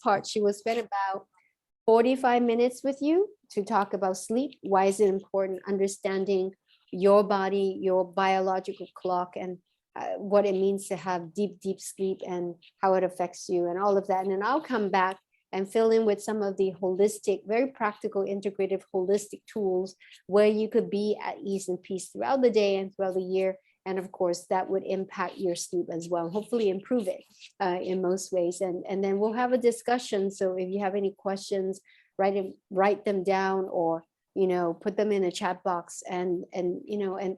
part, she will spend about 45 minutes with you to talk about sleep. Why is it important? Understanding your body, your biological clock, and what it means to have deep, deep sleep and how it affects you and all of that. And then I'll come back and fill in with some of the holistic, very practical, integrative, holistic tools where you could be at ease and peace throughout the day and throughout the year. And of course, that would impact your sleep as well, hopefully improve it in most ways. And then we'll have a discussion. So if you have any questions, write them down, or, put them in a chat box, and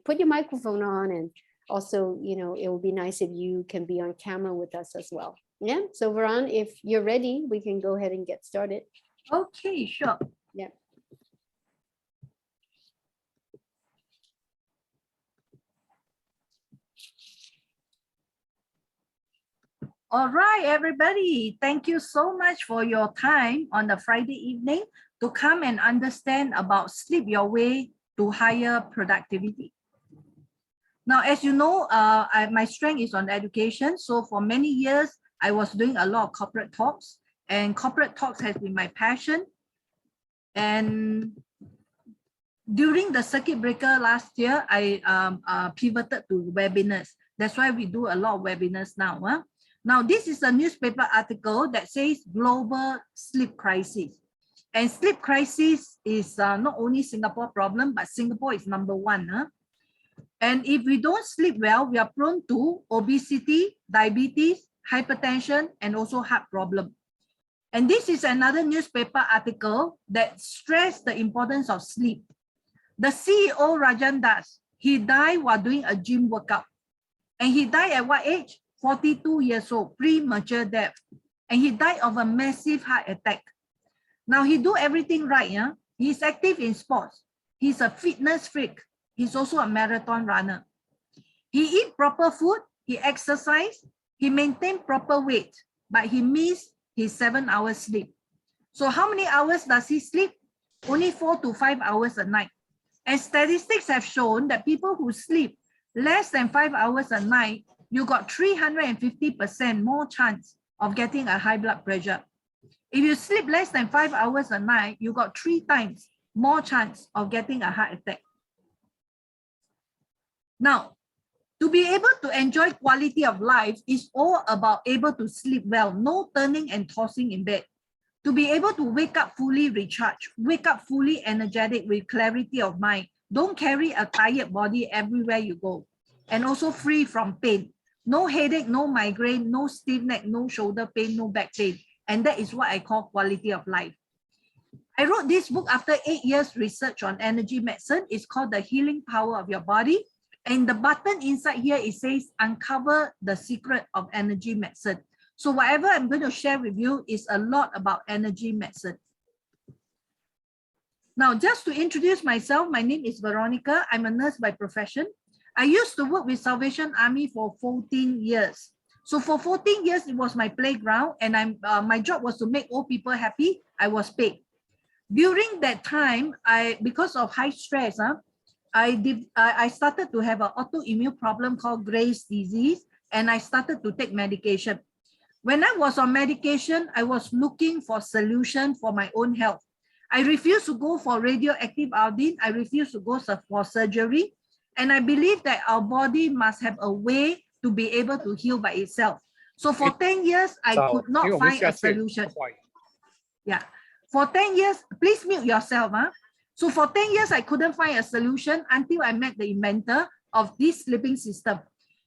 put your microphone on. And also, it would be nice if you can be on camera with us as well. Yeah. So Veron, if you're ready, we can go ahead and get started. Okay, sure. Yeah. All right, everybody. Thank you so much for your time on the Friday evening to come and understand about sleep your way to higher productivity. Now, as you know, my strength is on education. So for many years, I was doing a lot of corporate talks, and corporate talks has been my passion. And during the circuit breaker last year, I pivoted to webinars. That's why we do a lot of webinars now. Now, this is a newspaper article that says global sleep crisis. And sleep crisis is not only Singapore problem, but Singapore is #1. And if we don't sleep well, we are prone to obesity, diabetes, hypertension, and also heart problem. And this is another newspaper article that stressed the importance of sleep. The CEO, Rajan Das, he died while doing a gym workout. And he died at what age? 42 years old, premature death. And he died of a massive heart attack. Now, he do everything right. Yeah? He's active in sports. He's a fitness freak. He's also a marathon runner. He eat proper food. He exercise. He maintain proper weight. But he missed his 7 hours sleep. So how many hours does he sleep? Only 4 to 5 hours a night. And statistics have shown that people who sleep less than 5 hours a night, you got 350% more chance of getting a high blood pressure. If you sleep less than 5 hours a night, you got 3 times more chance of getting a heart attack. Now, to be able to enjoy quality of life is all about able to sleep well, no turning and tossing in bed. To be able to wake up fully recharged, wake up fully energetic with clarity of mind. Don't carry a tired body everywhere you go. And also free from pain. No headache, no migraine, no stiff neck, no shoulder pain, no back pain. And that is what I call quality of life. I wrote this book after 8 years research on energy medicine. It's called The Healing Power of Your Body. And the button inside here, it says, uncover the secret of energy medicine. So whatever I'm going to share with you is a lot about energy medicine. Now, just to introduce myself, my name is Veronica. I'm a nurse by profession. I used to work with Salvation Army for 14 years. So for 14 years, it was my playground, and my job was to make old people happy. I was paid. During that time, because of high stress, I started to have an autoimmune problem called Graves' disease, and I started to take medication. When I was on medication, I was looking for solution for my own health. I refused to go for radioactive iodine. I refused to go for surgery. And I believe that our body must have a way to be able to heal by itself. So for 10 years, I could not find a solution. Yeah. For 10 years, please mute yourself. So for 10 years, I couldn't find a solution until I met the inventor of this sleeping system.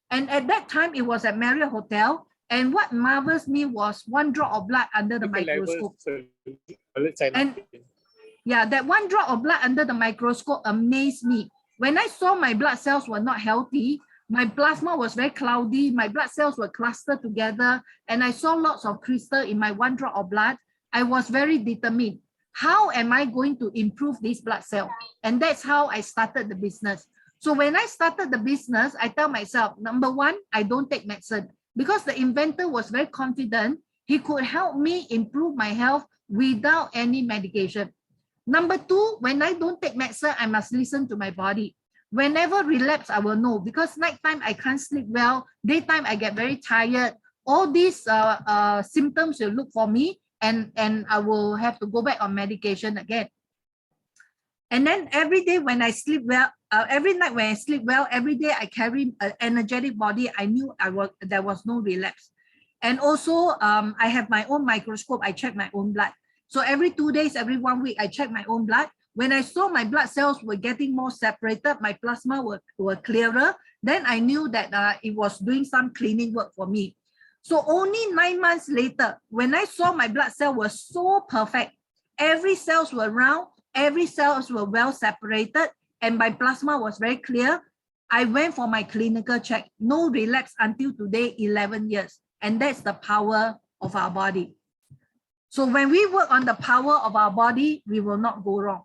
And at that time, it was at Marriott Hotel. And what marvels me was 1 drop of blood under the microscope. And yeah, that 1 drop of blood under the microscope amazed me. When I saw my blood cells were not healthy, my plasma was very cloudy, my blood cells were clustered together, and I saw lots of crystal in my 1 drop of blood, I was very determined. How am I going to improve this blood cell? And that's how I started the business. So when I started the business, I tell myself, number 1, I don't take medicine, because the inventor was very confident he could help me improve my health without any medication. Number 2, when I don't take medicine, I must listen to my body. Whenever relapse, I will know, because nighttime I can't sleep well, daytime I get very tired. All these symptoms will look for me, and I will have to go back on medication again. And then every day when I sleep well, every night when I sleep well, every day I carry an energetic body. I knew there was no relapse. And also I have my own microscope. I check my own blood. So every 2 days, every 1 week, I check my own blood. When I saw my blood cells were getting more separated, my plasma were clearer, then I knew that it was doing some cleaning work for me. So only 9 months later, when I saw my blood cell was so perfect, every cells were round, every cells were well separated, and my plasma was very clear, I went for my clinical check. No relapse until today, 11 years. And that's the power of our body. So when we work on the power of our body, we will not go wrong.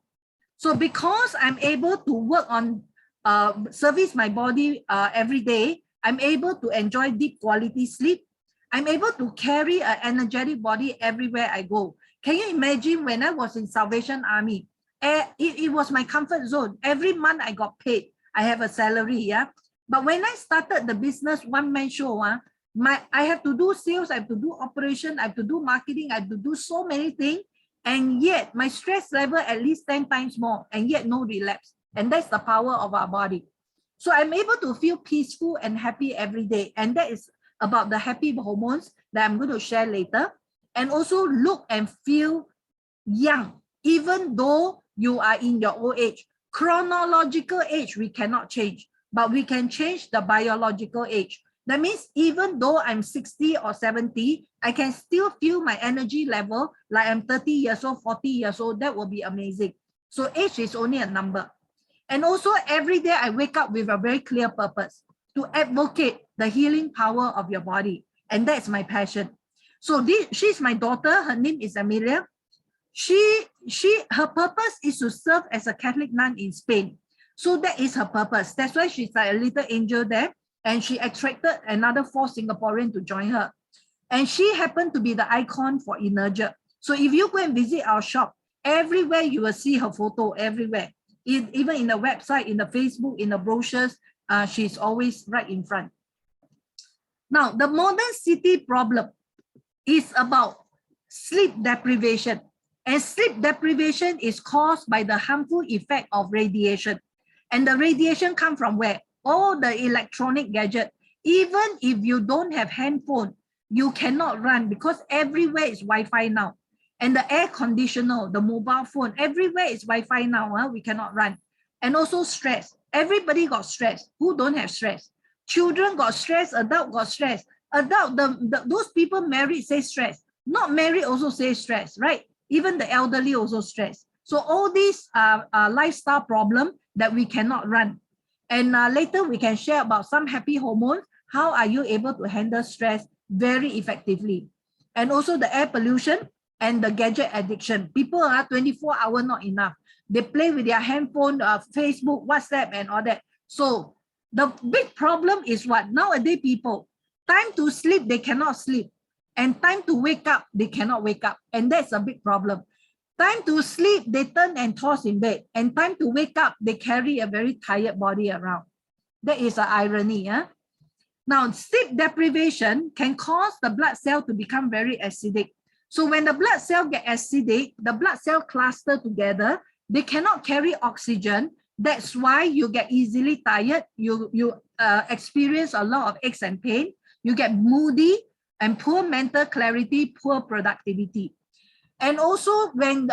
So because I'm able to work on service my body every day, I'm able to enjoy deep quality sleep. I'm able to carry an energetic body everywhere I go. Can you imagine when I was in Salvation Army? It was my comfort zone. Every month I got paid. I have a salary, yeah. But when I started the business one-man show, I have to do sales, I have to do operation, I have to do marketing, I have to do so many things. And yet my stress level at least 10 times more, and yet no relapse. And that's the power of our body. So I'm able to feel peaceful and happy every day. And that is about the happy hormones that I'm going to share later. And also look and feel young, even though you are in your old age. Chronological age, we cannot change, but we can change the biological age. That means even though I'm 60 or 70, I can still feel my energy level like I'm 30 years old, 40 years old. That will be amazing. So age is only a number. And also every day I wake up with a very clear purpose to advocate the healing power of your body. And that's my passion. So she's my daughter. Her name is Amelia. Her purpose is to serve as a Catholic nun in Spain. So that is her purpose. That's why she's like a little angel there. And she attracted another 4 Singaporeans to join her. And she happened to be the icon for Energia. So if you go and visit our shop, everywhere you will see her photo, everywhere. Even in the website, in the Facebook, in the brochures, she's always right in front. Now, the modern city problem is about sleep deprivation. And sleep deprivation is caused by the harmful effect of radiation. And the radiation comes from where? All the electronic gadget. Even if you don't have handphone, you cannot run because everywhere is Wi-Fi now. And the air conditioner, the mobile phone, everywhere is Wi-Fi now. We cannot run. And also stress. Everybody got stress. Who don't have stress? Children got stress, adult got stress. Those people married say stress. Not married also say stress, right? Even the elderly also stress. So all these lifestyle problem that we cannot run. And later we can share about some happy hormones. How are you able to handle stress very effectively? And also the air pollution and the gadget addiction. People are 24 hours not enough. They play with their handphone, Facebook, WhatsApp, and all that. So the big problem is what? Nowadays people, time to sleep, they cannot sleep. And time to wake up, they cannot wake up. And that's a big problem. Time to sleep, they turn and toss in bed. And time to wake up, they carry a very tired body around. That is an irony. Now, sleep deprivation can cause the blood cell to become very acidic. So when the blood cell get acidic, the blood cell cluster together, they cannot carry oxygen. That's why you get easily tired. You experience a lot of aches and pain. You get moody and poor mental clarity, poor productivity. And also when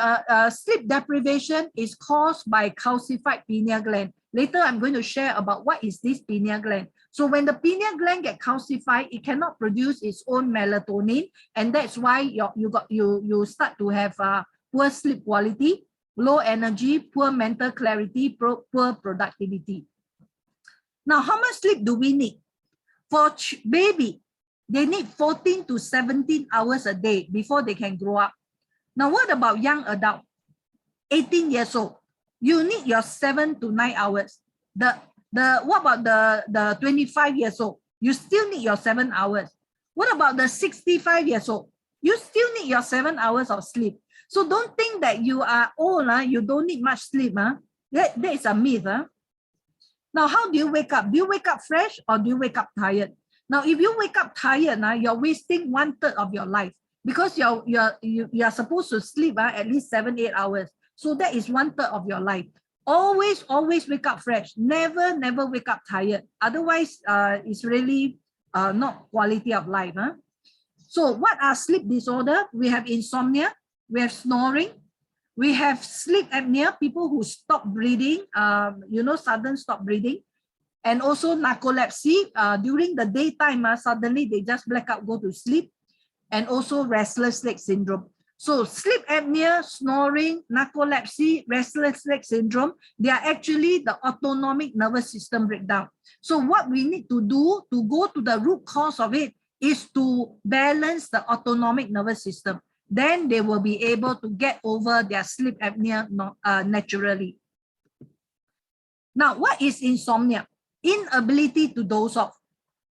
sleep deprivation is caused by calcified pineal gland. Later, I'm going to share about what is this pineal gland. So when the pineal gland gets calcified, it cannot produce its own melatonin. And that's why you start to have poor sleep quality, low energy, poor mental clarity, poor productivity. Now, how much sleep do we need? For baby, they need 14 to 17 hours a day before they can grow up. Now, what about young adult? 18 years old. You need your 7 to 9 hours. What about the 25 years old? You still need your 7 hours. What about the 65 years old? You still need your 7 hours of sleep. So don't think that you are old, you don't need much sleep. That is a myth. Now, how do you wake up? Do you wake up fresh or do you wake up tired? Now, if you wake up tired, you're wasting 1/3 of your life. because you are supposed to sleep at least 7-8 hours. So that is 1/3 of your life. Always wake up fresh. Never wake up tired. Otherwise, it's really not quality of life. So what are sleep disorder? We have insomnia, we have snoring, we have sleep apnea, people who stop breathing, sudden stop breathing, and also narcolepsy. During the daytime, suddenly they just black out, go to sleep, and also restless leg syndrome. So sleep apnea, snoring, narcolepsy, restless leg syndrome, they are actually the autonomic nervous system breakdown. So what we need to do to go to the root cause of it is to balance the autonomic nervous system. Then they will be able to get over their sleep apnea naturally. Now, what is insomnia? Inability to doze off.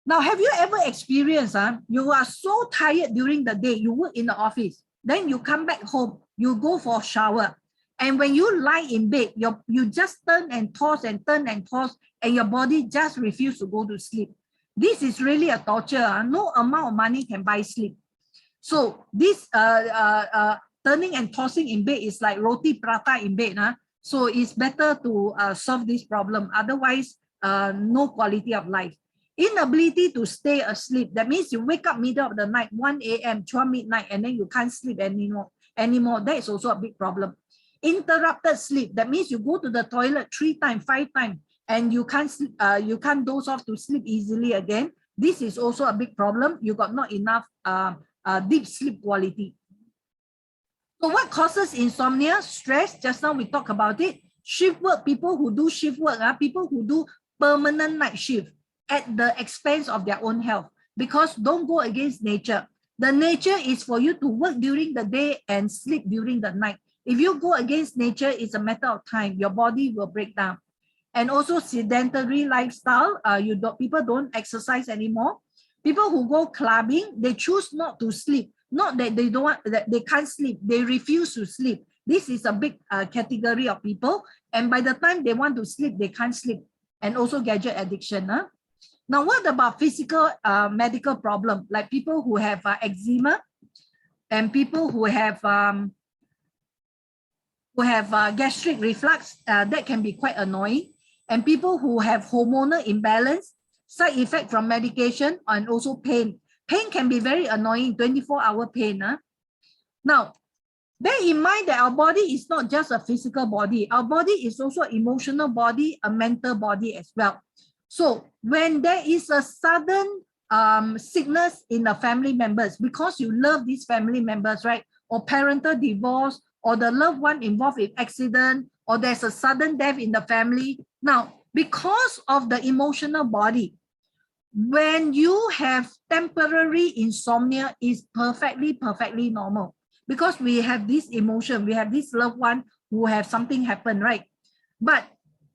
Now, have you ever experienced, you are so tired during the day, you work in the office, then you come back home, you go for a shower, and when you lie in bed, you just turn and toss and turn and toss, and your body just refuses to go to sleep. This is really a torture. No amount of money can buy sleep. So this turning and tossing in bed is like roti prata in bed. So it's better to solve this problem. Otherwise, no quality of life. Inability to stay asleep. That means you wake up middle of the night, 1 a.m., 12 midnight, and then you can't sleep anymore. That is also a big problem. Interrupted sleep. That means you go to the toilet 3 times, 5 times, and you can't doze off to sleep easily again. This is also a big problem. You got not enough deep sleep quality. So what causes insomnia? Stress. Just now we talked about it. Shift work. People who do shift work, people who do permanent night shift at the expense of their own health, because don't go against nature. The nature is for you to work during the day and sleep during the night. If you go against nature, it's a matter of time. Your body will break down. And also sedentary lifestyle. People don't exercise anymore. People who go clubbing, they choose not to sleep. Not that they don't want, that they can't sleep. They refuse to sleep. This is a big category of people. And by the time they want to sleep, they can't sleep. And also gadget addiction. Now, what about physical medical problem? Like people who have eczema and people who have gastric reflux, that can be quite annoying. And people who have hormonal imbalance, side effect from medication, and also pain. Pain can be very annoying, 24-hour pain. Now, bear in mind that our body is not just a physical body. Our body is also an emotional body, a mental body as well. So when there is a sudden sickness in the family members, because you love these family members, right? Or parental divorce, or the loved one involved in accident, or there's a sudden death in the family. Now, because of the emotional body, when you have temporary insomnia, is perfectly normal, because we have this emotion, we have this loved one who have something happen, right? But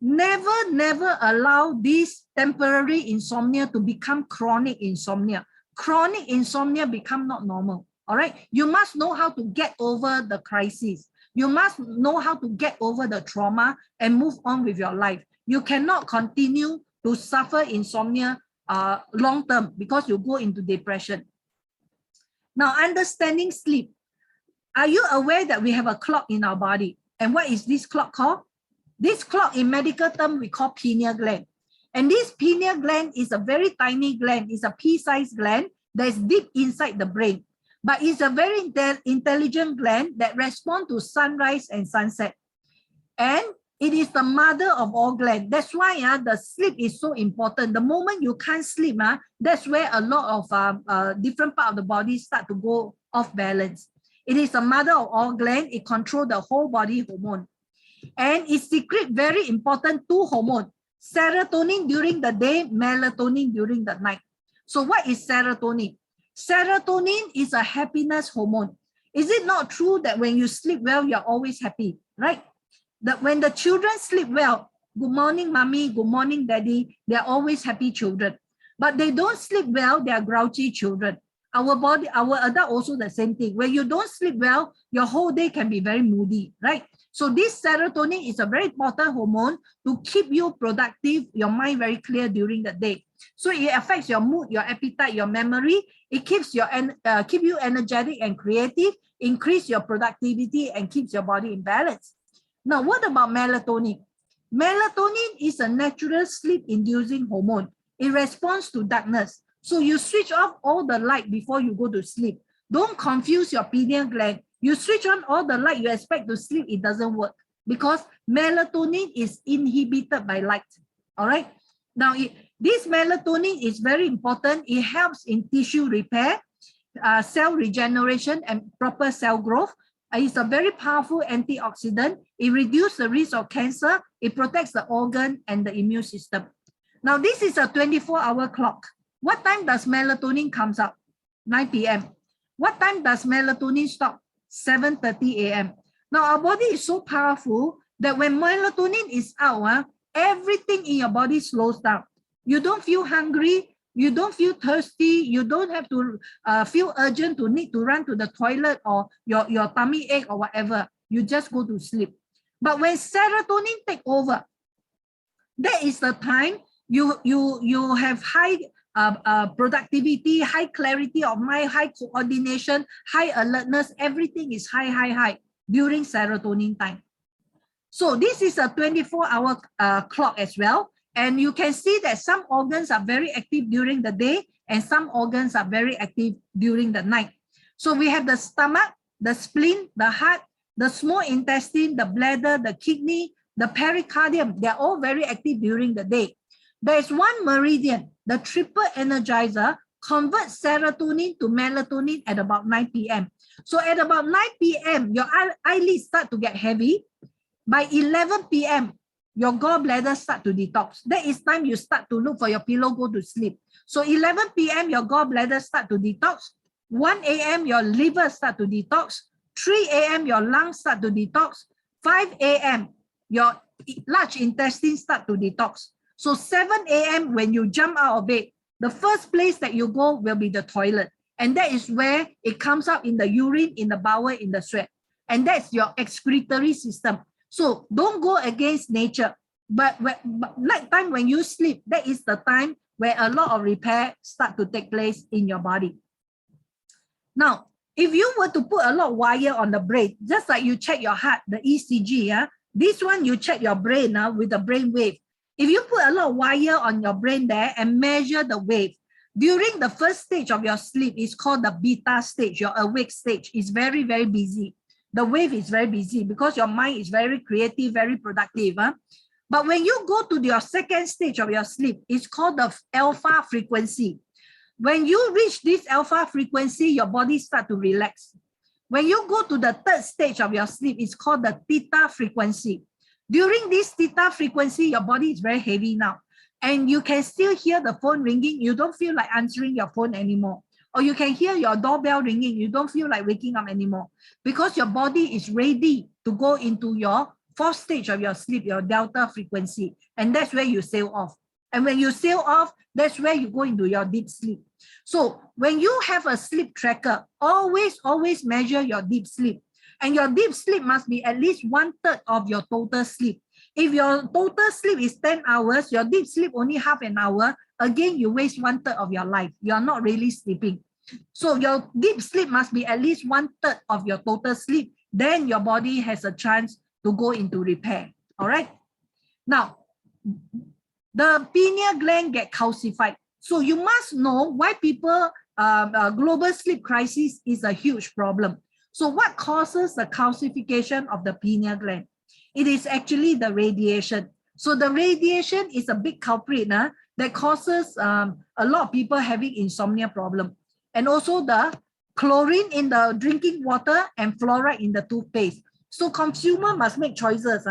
never allow this temporary insomnia to become chronic insomnia. Chronic insomnia become not normal. All right, you must know how to get over the crisis. You must know how to get over the trauma and move on with your life. You cannot continue to suffer insomnia long term, because you go into depression. Now, understanding sleep. Are you aware that we have a clock in our body? And what is this clock called? This clock in medical term we call pineal gland. And this pineal gland is a very tiny gland. It's a pea-sized gland that is deep inside the brain. But it's a very intelligent gland that responds to sunrise and sunset. And it is the mother of all glands. That's why the sleep is so important. The moment you can't sleep, that's where a lot of different parts of the body start to go off balance. It is the mother of all glands. It controls the whole body hormone. And it secretes very important 2 hormones. Serotonin during the day, melatonin during the night. So what is serotonin? Serotonin is a happiness hormone. Is it not true that when you sleep well, you're always happy, right? That when the children sleep well, good morning, mommy, good morning, daddy, they're always happy children. But they don't sleep well, they're grouchy children. Our body, our adult also the same thing. When you don't sleep well, your whole day can be very moody, right? So this serotonin is a very important hormone to keep you productive, your mind very clear during the day. So it affects your mood, your appetite, your memory. It keeps keep you energetic and creative, increase your productivity, and keeps your body in balance. Now, what about melatonin? Melatonin is a natural sleep-inducing hormone. It responds to darkness. So you switch off all the light before you go to sleep. Don't confuse your pineal gland. You switch on all the light, you expect to sleep, it doesn't work because melatonin is inhibited by light. All right. Now, this melatonin is very important. It helps in tissue repair, cell regeneration, and proper cell growth. It's a very powerful antioxidant. It reduces the risk of cancer. It protects the organ and the immune system. Now, this is a 24-hour clock. What time does melatonin comes out? 9 p.m. What time does melatonin stop? 7:30 a.m. Now, our body is so powerful that when melatonin is out, everything in your body slows down. You don't feel hungry. You don't feel thirsty. You don't have to feel urgent to need to run to the toilet or your tummy ache or whatever. You just go to sleep. But when serotonin take over, that is the time you have high productivity, high clarity of mind, high coordination, high alertness. Everything is high during serotonin time. So this is a 24-hour clock as well. And you can see that some organs are very active during the day and some organs are very active during the night. So we have the stomach, the spleen, the heart, the small intestine, the bladder, the kidney, the pericardium. They're all very active during the day. There is one meridian, the triple energizer, converts serotonin to melatonin at about 9 p.m. So at about 9 p.m., your eyelids start to get heavy. By 11 p.m., your gallbladder start to detox. That is time you start to look for your pillow, go to sleep. So 11 p.m., your gallbladder start to detox. 1 a.m., your liver start to detox. 3 a.m., your lungs start to detox. 5 a.m., your large intestine start to detox. So 7 a.m., when you jump out of bed, the first place that you go will be the toilet. And that is where it comes out in the urine, in the bowel, in the sweat. And that's your excretory system. So don't go against nature. But night time when you sleep, that is the time where a lot of repair start to take place in your body. Now, if you were to put a lot of wire on the brain, just like you check your heart, the ECG, this one you check your brain with the brain wave. If you put a lot of wire on your brain there and measure the wave, during the first stage of your sleep, it's called the beta stage, your awake stage. It's very, very busy. The wave is very busy because your mind is very creative, very productive. But when you go to your second stage of your sleep, it's called the alpha frequency. When you reach this alpha frequency, your body starts to relax. When you go to the third stage of your sleep, it's called the theta frequency. During this theta frequency, your body is very heavy now. And you can still hear the phone ringing. You don't feel like answering your phone anymore. Or you can hear your doorbell ringing. You don't feel like waking up anymore. Because your body is ready to go into your fourth stage of your sleep, your delta frequency. And that's where you sail off. And when you sail off, that's where you go into your deep sleep. So when you have a sleep tracker, always measure your deep sleep. And your deep sleep must be at least 1/3 of your total sleep. If your total sleep is 10 hours, your deep sleep only half an hour, again, you waste 1/3 of your life. You're not really sleeping. So your deep sleep must be at least 1/3 of your total sleep. Then your body has a chance to go into repair. All right. Now, the pineal gland get calcified. So you must know why people, global sleep crisis is a huge problem. So what causes the calcification of the pineal gland? It is actually the radiation. So the radiation is a big culprit that causes a lot of people having insomnia problem. And also the chlorine in the drinking water and fluoride in the toothpaste. So consumer must make choices.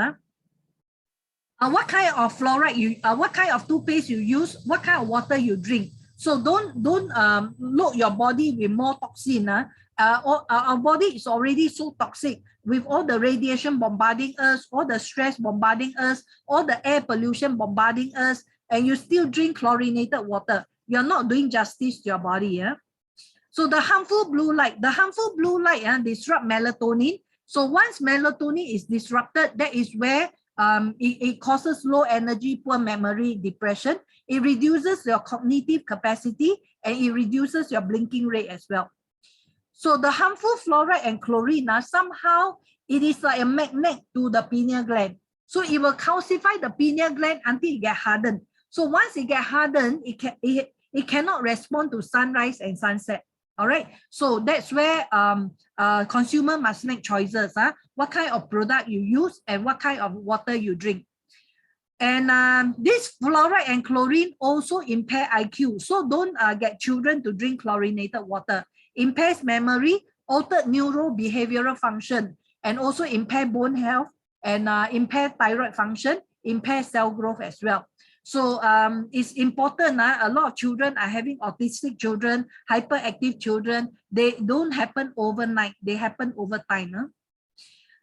What kind of fluoride what kind of toothpaste you use, what kind of water you drink. So don't load your body with more toxin. Our body is already so toxic with all the radiation bombarding us, all the stress bombarding us, all the air pollution bombarding us, and you still drink chlorinated water. You're not doing justice to your body. So the harmful blue light disrupt melatonin. So once melatonin is disrupted, that is where it causes low energy, poor memory, depression. It reduces your cognitive capacity, and it reduces your blinking rate as well. So the harmful fluoride and chlorine, somehow it is like a magnet to the pineal gland. So it will calcify the pineal gland until it get hardened. So once it get hardened, it cannot respond to sunrise and sunset. All right. So that's where consumer must make choices. What kind of product you use and what kind of water you drink. And this fluoride and chlorine also impair IQ. So don't get children to drink chlorinated water. Impairs memory, altered neurobehavioral function, and also impair bone health and impair thyroid function, impair cell growth as well. So it's important. A lot of children are having autistic children, hyperactive children. They don't happen overnight. They happen over time.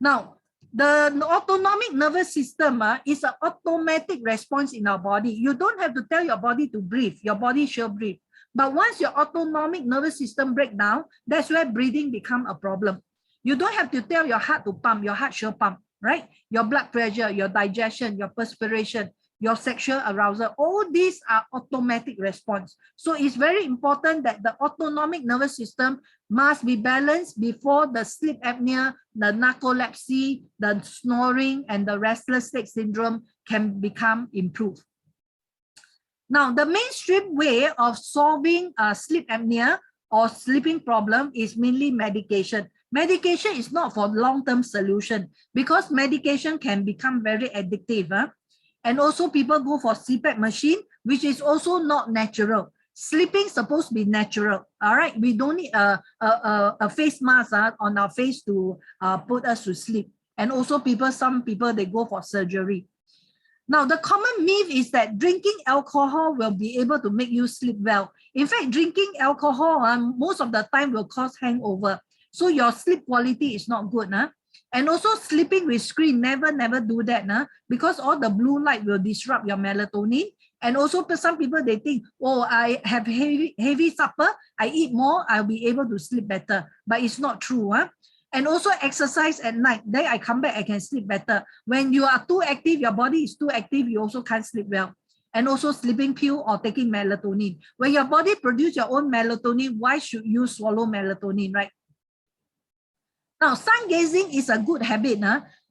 Now, the autonomic nervous system is an automatic response in our body. You don't have to tell your body to breathe. Your body shall breathe. But once your autonomic nervous system breaks down, that's where breathing becomes a problem. You don't have to tell your heart to pump. Your heart shall pump, right? Your blood pressure, your digestion, your perspiration, your sexual arousal, all these are automatic response. So it's very important that the autonomic nervous system must be balanced before the sleep apnea, the narcolepsy, the snoring, and the restless leg syndrome can become improved. Now, the mainstream way of solving sleep apnea or sleeping problem is mainly medication. Medication is not for long-term solution because medication can become very addictive. And also people go for CPAP machine, which is also not natural. Sleeping supposed to be natural. All right, we don't need a face mask on our face to put us to sleep. And also some people, they go for surgery. Now, the common myth is that drinking alcohol will be able to make you sleep well. In fact, drinking alcohol most of the time will cause hangover. So your sleep quality is not good. And also sleeping with screen, never do that because all the blue light will disrupt your melatonin. And also some people, they think, oh, I have heavy supper, I eat more, I'll be able to sleep better. But it's not true. And also exercise at night. Then I come back, I can sleep better. When you are too active, your body is too active, you also can't sleep well. And also sleeping pill or taking melatonin. When your body produces your own melatonin, why should you swallow melatonin, right? Now, sun gazing is a good habit,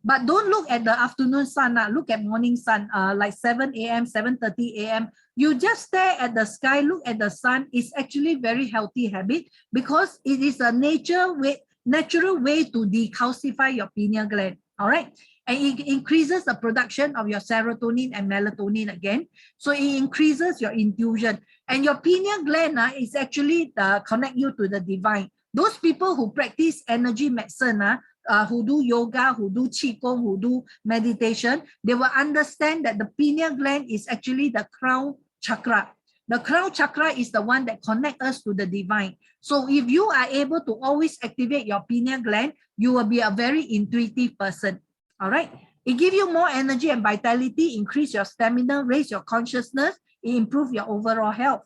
but don't look at the afternoon sun. Look at morning sun, like 7 a.m., 7:30 a.m. You just stare at the sky, look at the sun. It's actually very healthy habit because it is a natural way to decalcify your pineal gland. All right. And it increases the production of your serotonin and melatonin again. So it increases your intuition. And your pineal gland is actually connect you to the divine. Those people who practice energy medicine, who do yoga, who do qigong, who do meditation, they will understand that the pineal gland is actually the crown chakra. The crown chakra is the one that connects us to the divine. So if you are able to always activate your pineal gland, you will be a very intuitive person. All right. It gives you more energy and vitality, increase your stamina, raise your consciousness, it improves your overall health.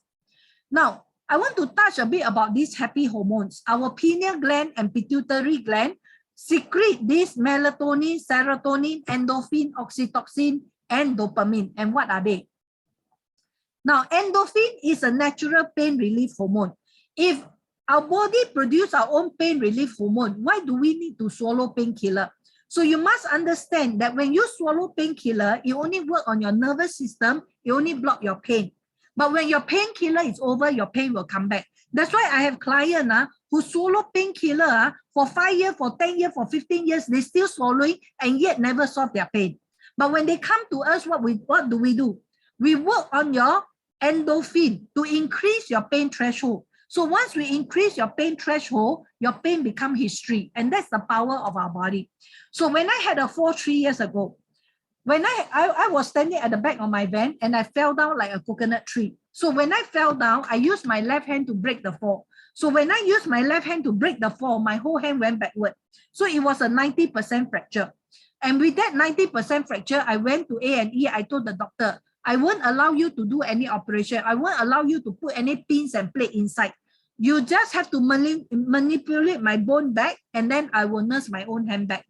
Now, I want to touch a bit about these happy hormones. Our pineal gland and pituitary gland secrete this melatonin, serotonin, endorphin, oxytocin, and dopamine. And what are they? Now, endorphin is a natural pain relief hormone. If our body produces our own pain relief hormone, why do we need to swallow painkiller? So you must understand that when you swallow painkiller, it only works on your nervous system, it only blocks your pain. But when your painkiller is over, your pain will come back. That's why I have clients who swallow painkiller for 5 years, for 10 years, for 15 years, they still swallowing and yet never solve their pain. But when they come to us, what do we do? We work on your endorphin to increase your pain threshold. So once we increase your pain threshold, your pain becomes history. And that's the power of our body. So when I had a fall 3 years ago, when I was standing at the back of my van and I fell down like a coconut tree. So when I fell down, I used my left hand to break the fall. So when I used my left hand to break the fall, my whole hand went backward. So it was a 90% fracture. And with that 90% fracture, I went to A&E. I told the doctor, I won't allow you to do any operation. I won't allow you to put any pins and plate inside. You just have to manipulate my bone back and then I will nurse my own hand back.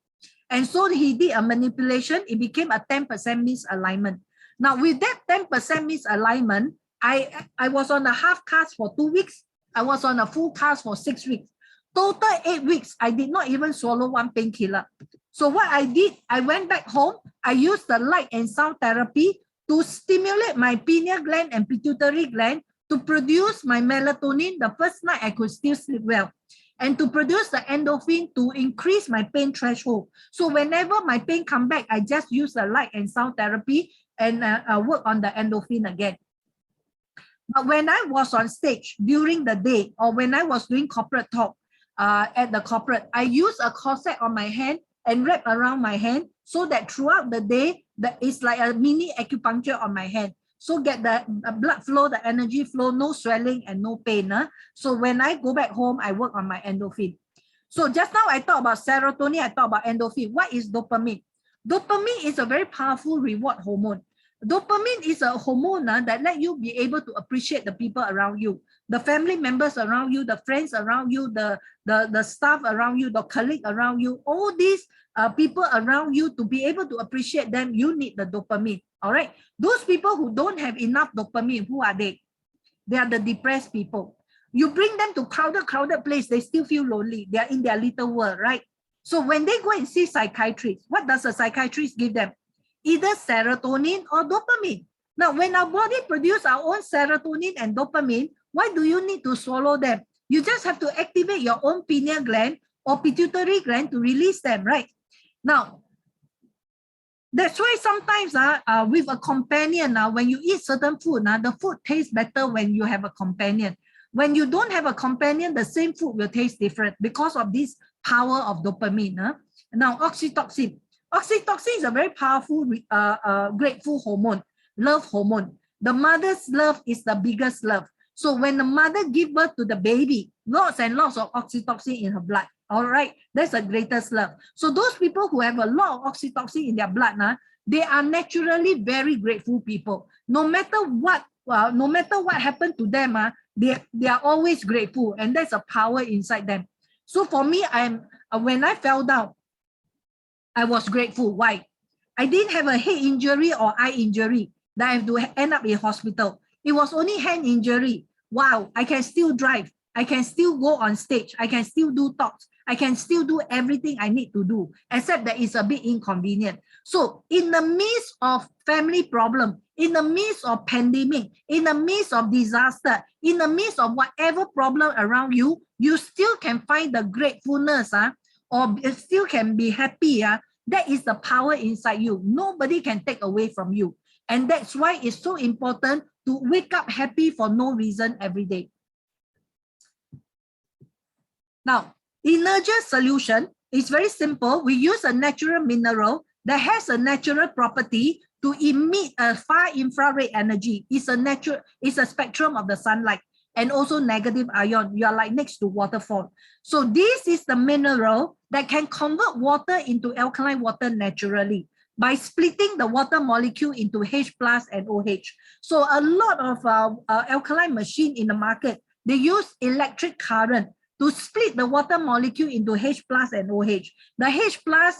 And so he did a manipulation. It became a 10% misalignment. Now with that 10% misalignment, I was on a half cast for 2 weeks. I was on a full cast for 6 weeks. Total 8 weeks, I did not even swallow one painkiller. So what I did, I went back home. I used the light and sound therapy to stimulate my pineal gland and pituitary gland to produce my melatonin. The first night I could still sleep well. And to produce the endorphin to increase my pain threshold. So whenever my pain come back, I just use the light and sound therapy and work on the endorphin again. But when I was on stage during the day, or when I was doing corporate talk at the corporate, I use a corset on my hand and wrap around my hand so that throughout the day, it's like a mini acupuncture on my hand. So get the blood flow, the energy flow, no swelling and no pain. So when I go back home, I work on my endorphin. So just now I talked about serotonin, I talked about endorphin. What is dopamine? Dopamine is a very powerful reward hormone. Dopamine is a hormone that let you be able to appreciate the people around you, the family members around you, the friends around you, the staff around you, the colleague around you, all these people around you. To be able to appreciate them, you need the dopamine. All right. Those people who don't have enough dopamine, who are they? They are the depressed people. You bring them to crowded place, they still feel lonely. They are in their little world, right? So when they go and see psychiatrists, what does a psychiatrist give them? Either serotonin or dopamine. Now, when our body produces our own serotonin and dopamine, why do you need to swallow them? You just have to activate your own pineal gland or pituitary gland to release them, right? Now, that's why sometimes with a companion, when you eat certain food, the food tastes better when you have a companion. When you don't have a companion, the same food will taste different because of this power of dopamine. Now, oxytocin. Oxytocin is a very powerful, grateful hormone, love hormone. The mother's love is the biggest love. So when the mother gives birth to the baby, lots and lots of oxytocin in her blood. All right, that's the greatest love. So those people who have a lot of oxytocin in their blood, they are naturally very grateful people. No matter what happened to them, they are always grateful, and there's a power inside them. So for me, when I fell down, I was grateful. Why? I didn't have a head injury or eye injury that I have to end up in hospital. It was only hand injury. Wow, I can still drive. I can still go on stage. I can still do talks. I can still do everything I need to do, except that it's a bit inconvenient. So in the midst of family problem, in the midst of pandemic, in the midst of disaster, in the midst of whatever problem around you, you still can find the gratefulness, or still can be happy. That is the power inside you. Nobody can take away from you. And that's why it's so important to wake up happy for no reason every day. Now, energy solution is very simple. We use a natural mineral that has a natural property to emit a far infrared energy. It's a spectrum of the sunlight, and also negative ion. You are like next to waterfall. So this is the mineral that can convert water into alkaline water naturally by splitting the water molecule into H+ and OH. So a lot of alkaline machine in the market, they use electric current to split the water molecule into H+ and OH. The H+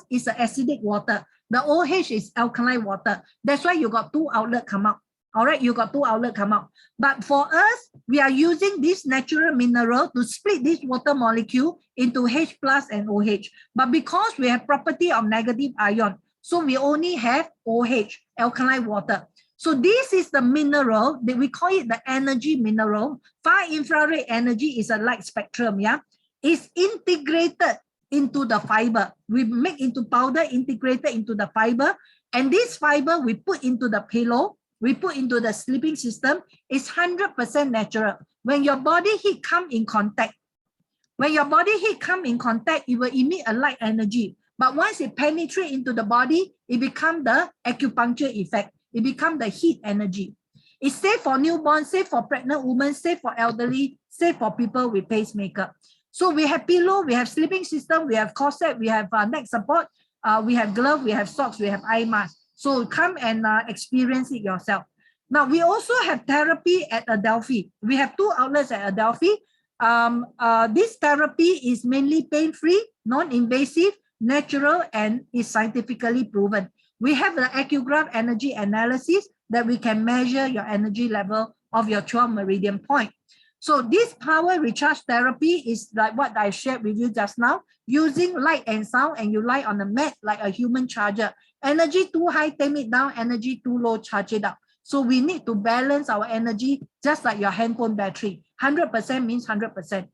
is the acidic water. The OH is alkaline water. That's why you got two outlets come out. All right, you got two outlets come out. But for us, we are using this natural mineral to split this water molecule into H+ and OH. But because we have property of negative ion, so we only have OH, alkaline water. So this is the mineral that we call it the energy mineral. Far infrared energy is a light spectrum, yeah? It's integrated into the fiber. We make into powder, integrated into the fiber. And this fiber we put into the pillow, we put into the sleeping system. It's 100% natural. When your body heat come in contact, it will emit a light energy. But once it penetrates into the body, it becomes the acupuncture effect. It becomes the heat energy. It's safe for newborn, safe for pregnant women, safe for elderly, safe for people with pacemaker. So we have pillow, we have sleeping system, we have corset, we have neck support, we have glove, we have socks, we have eye mask. So come and experience it yourself. Now, we also have therapy at Adelphi. We have two outlets at Adelphi. This therapy is mainly pain-free, non-invasive, natural, and is scientifically proven. We have the Accugraph energy analysis that we can measure your energy level of your 12 meridian point. So this power recharge therapy is like what I shared with you just now, using light and sound, and you lie on the mat like a human charger. Energy too high, tame it down. Energy too low, charge it up. So we need to balance our energy just like your handphone battery. 100% means 100%.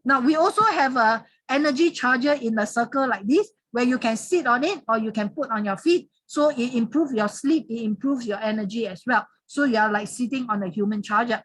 Now we also have a energy charger in a circle like this, where you can sit on it or you can put on your feet. So it improves your sleep, it improves your energy as well. So you are like sitting on a human charger.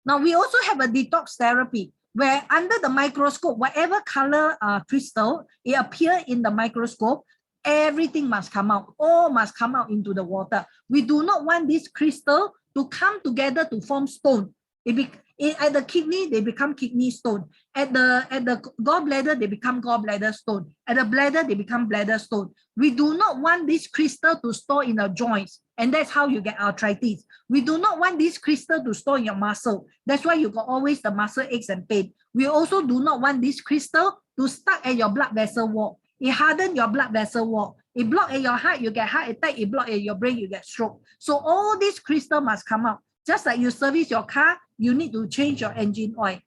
Now, we also have a detox therapy where under the microscope, whatever color crystal, it appears in the microscope, everything must come out, all must come out into the water. We do not want this crystal to come together to form stone. At the kidney, they become kidney stone. At the gallbladder, they become gallbladder stone. At the bladder, they become bladder stone. We do not want this crystal to store in our joints, and that's how you get arthritis. We do not want this crystal to store in your muscle. That's why you got always the muscle aches and pain. We also do not want this crystal to stuck at your blood vessel wall. It harden your blood vessel wall. It block at your heart, you get heart attack. It block at your brain, you get stroke. So all this crystal must come out. Just like you service your car, you need to change your engine oil.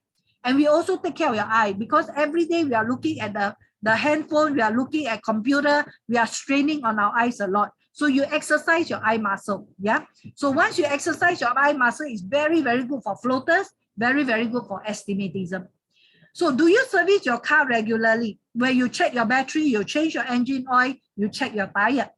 And we also take care of your eye, because every day we are looking at the handphone, we are looking at computer, we are straining on our eyes a lot. So you exercise your eye muscle. Yeah. So once you exercise your eye muscle, it's very, very good for floaters, very, very good for astigmatism. So do you service your car regularly? Where you check your battery, you change your engine oil, you check your tire.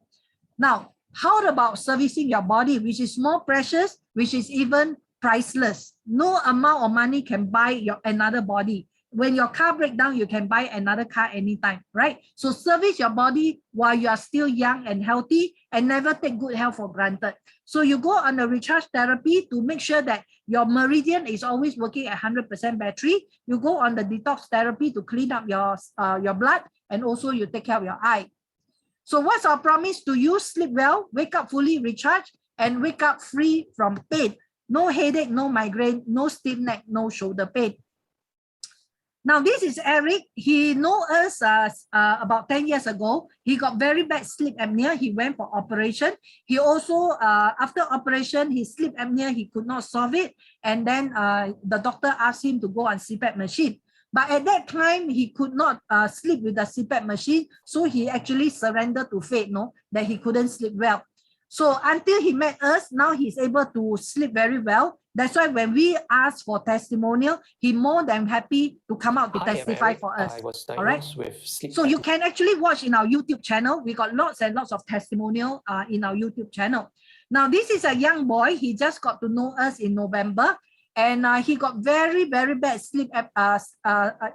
Now, how about servicing your body, which is more precious, which is even priceless? No amount of money can buy another body. When your car breaks down, you can buy another car anytime, right? So service your body while you are still young and healthy, and never take good health for granted. So you go on a recharge therapy to make sure that your meridian is always working at 100% battery. You go on the detox therapy to clean up your blood, and also you take care of your eye. So what's our promise to you? Sleep well, wake up fully recharged, and wake up free from pain. No headache, no migraine, no stiff neck, no shoulder pain. Now, this is Eric. He knows us about 10 years ago. He got very bad sleep apnea. He went for operation. He also, after operation, his sleep apnea, he could not solve it. And then the doctor asked him to go on CPAP machine. But at that time, he could not sleep with the CPAP machine. So he actually surrendered to fate, that he couldn't sleep well. So until he met us, now he's able to sleep very well. That's why when we ask for testimonial, he's more than happy to come out to testify for us. I was all right. diagnosed with sleep So you can actually watch in our YouTube channel. We got lots and lots of testimonial in our YouTube channel. Now, this is a young boy. He just got to know us in November. And he got very, very bad sleep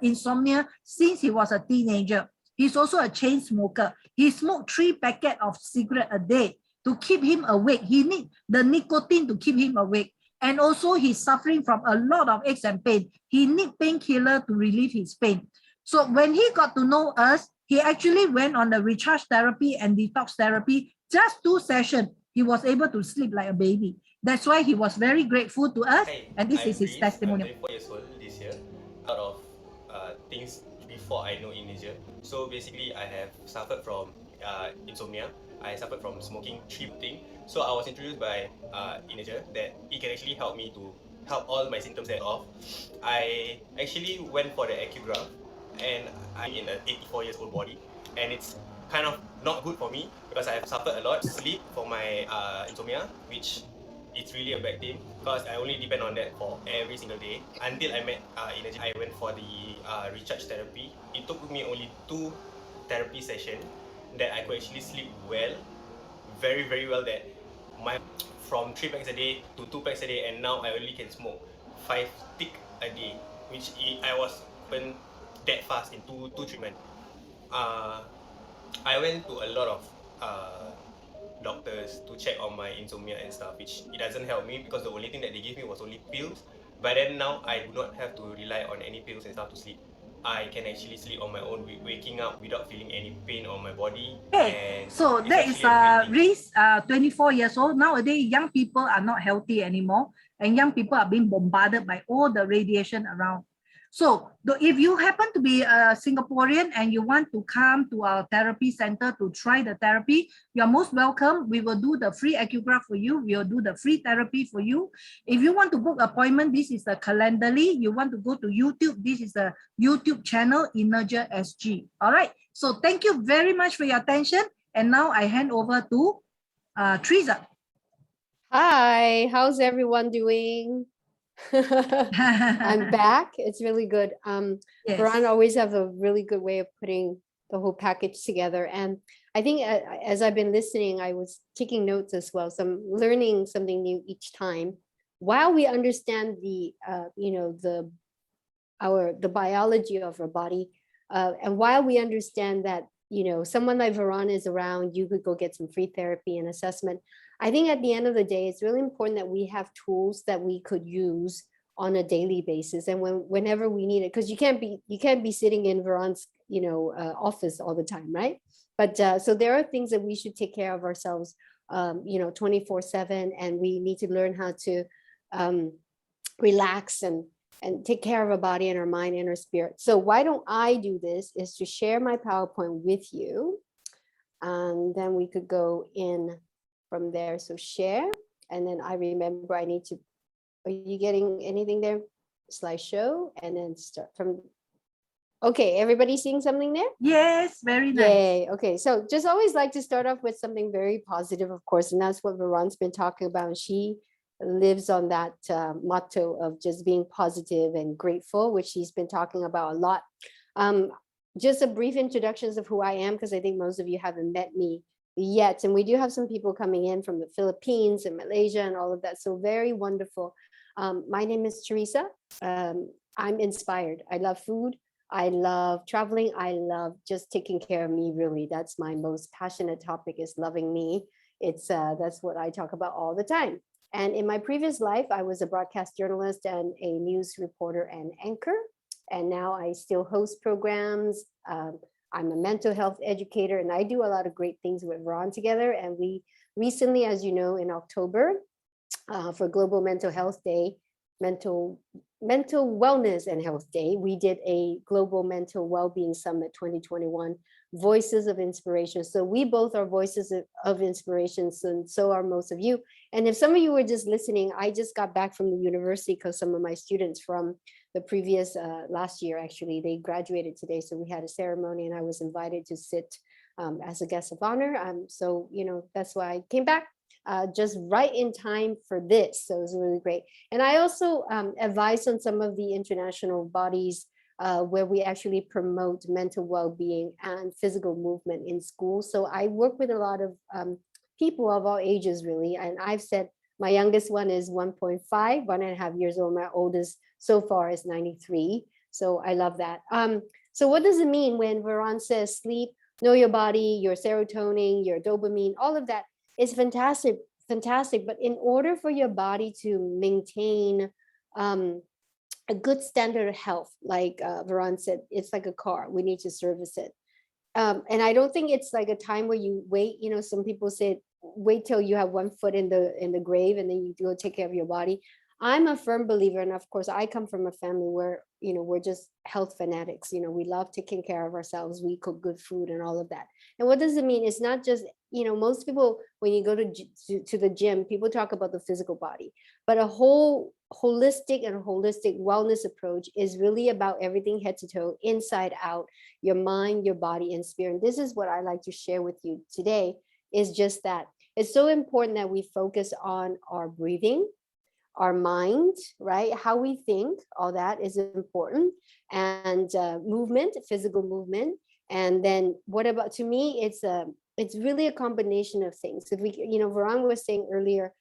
insomnia since he was a teenager. He's also a chain smoker. He smoked 3 packets of cigarette a day to keep him awake. He needs the nicotine to keep him awake. And also he's suffering from a lot of aches and pain. He needs painkiller to relieve his pain. So when he got to know us, he actually went on the recharge therapy and detox therapy. Just 2 sessions, he was able to sleep like a baby. That's why he was very grateful to us. Hi, and this I'm is his Reese. testimonial. I'm 24 years old this year. A lot of things before I know Indonesia. So basically, I have suffered from insomnia. I suffered from smoking, tripping. So I was introduced by Indonesia that it can actually help me to help all my symptoms that off. I actually went for the Accugraph, and I'm in an 84 years old body, and it's kind of not good for me because I have suffered a lot. Sleep for my insomnia, which it's really a bad thing because I only depend on that for every single day. Until I met Indonesia, I went for the recharge therapy. It took me only 2 therapy sessions that I could actually sleep well, very, very well. That from 3 packs a day to 2 packs a day, and now I only can smoke 5 stick a day, which I was when that fast in two treatment. I went to a lot of doctors to check on my insomnia and stuff, which it doesn't help me because the only thing that they gave me was only pills. But then now I do not have to rely on any pills and stuff to sleep. I can actually sleep on my own, waking up without feeling any pain on my body. Okay, so that is Reese, 24 years old. Nowadays, young people are not healthy anymore, and young people are being bombarded by all the radiation around. So if you happen to be a Singaporean and you want to come to our therapy center to try the therapy, you're most welcome. We will do the free acugraph for you. We will do the free therapy for you. If you want to book appointment, this is the Calendly. You want to go to YouTube, this is the YouTube channel, Energer SG. All right. So thank you very much for your attention. And now I hand over to Teresa. Hi, how's everyone doing? I'm back. It's really good. Yes. Veron always have a really good way of putting the whole package together. And I think as I've been listening, I was taking notes as well. So I'm learning something new each time. While we understand the, the biology of our body, and while we understand that, someone like Veron is around, you could go get some free therapy and assessment. I think at the end of the day, it's really important that we have tools that we could use on a daily basis, and whenever we need it, because you can't be sitting in Veron's office all the time, right? But so there are things that we should take care of ourselves 24/7, and we need to learn how to relax and take care of our body and our mind and our spirit. So why don't I do this is to share my PowerPoint with you, and then we could go in from there. So share, and then I remember I need to, are you getting anything there? Slideshow, and then start from, okay, everybody seeing something there? Yes, very nice. Yay. Okay, so just always like to start off with something very positive, of course, and that's what Veron's been talking about. And she lives on that motto of just being positive and grateful, which she's been talking about a lot. Just a brief introductions of who I am, because I think most of you haven't met me yet. And we do have some people coming in from the Philippines and Malaysia and all of that. So very wonderful. My name is Teressa. I'm inspired. I love food. I love traveling. I love just taking care of me, really. That's my most passionate topic, is loving me. It's that's what I talk about all the time. And in my previous life, I was a broadcast journalist and a news reporter and anchor. And now I still host programs. I'm a mental health educator, and I do a lot of great things with Veron together. And we recently, as you know, in October, for Global Mental Health Day, Mental Wellness and Health Day, we did a Global Mental Wellbeing Summit 2021, Voices of Inspiration. So we both are voices of inspiration, and so are most of you. And if some of you were just listening, I just got back from the university because some of my students from the previous last year, actually, they graduated today. So we had a ceremony, and I was invited to sit as a guest of honor. So, that's why I came back just right in time for this. So it was really great. And I also advise on some of the international bodies where we actually promote mental well-being and physical movement in school. So I work with a lot of people of all ages, really. And I've said my youngest one is 1.5, 1.5 years old. My oldest so far is 93. So I love that. So what does it mean when Veron says sleep, know your body, your serotonin, your dopamine, all of that is fantastic. But in order for your body to maintain a good standard of health, like Veron said, it's like a car. We need to service it. And I don't think it's like a time where you wait. Some people say wait till you have one foot in the grave and then you go take care of your body. I'm a firm believer, and of course I come from a family where we're just health fanatics. We love taking care of ourselves. We cook good food and all of that. And what does it mean? It's not just most people, when you go to the gym, people talk about the physical body, but a holistic wellness approach is really about everything head to toe, inside out, your mind, your body, and spirit. And this is what I like to share with you today, is just that it's so important that we focus on our breathing, our mind, right? How we think, all that is important. And movement, physical movement. And then what about, to me, it's really a combination of things. If we, Veron was saying earlier,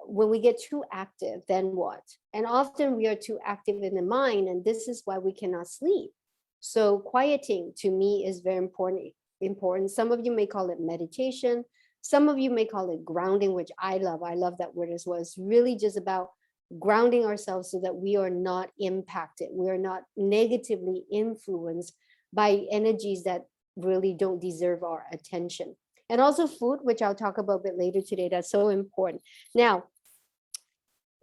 when we get too active, then what? And often we are too active in the mind, and this is why we cannot sleep. So quieting, to me, is very important. Some of you may call it meditation. Some of you may call it grounding, which I love. I love that word as well. It's really just about grounding ourselves so that we are not impacted. We are not negatively influenced by energies that really don't deserve our attention. And also food, which I'll talk about a bit later today. That's so important. Now,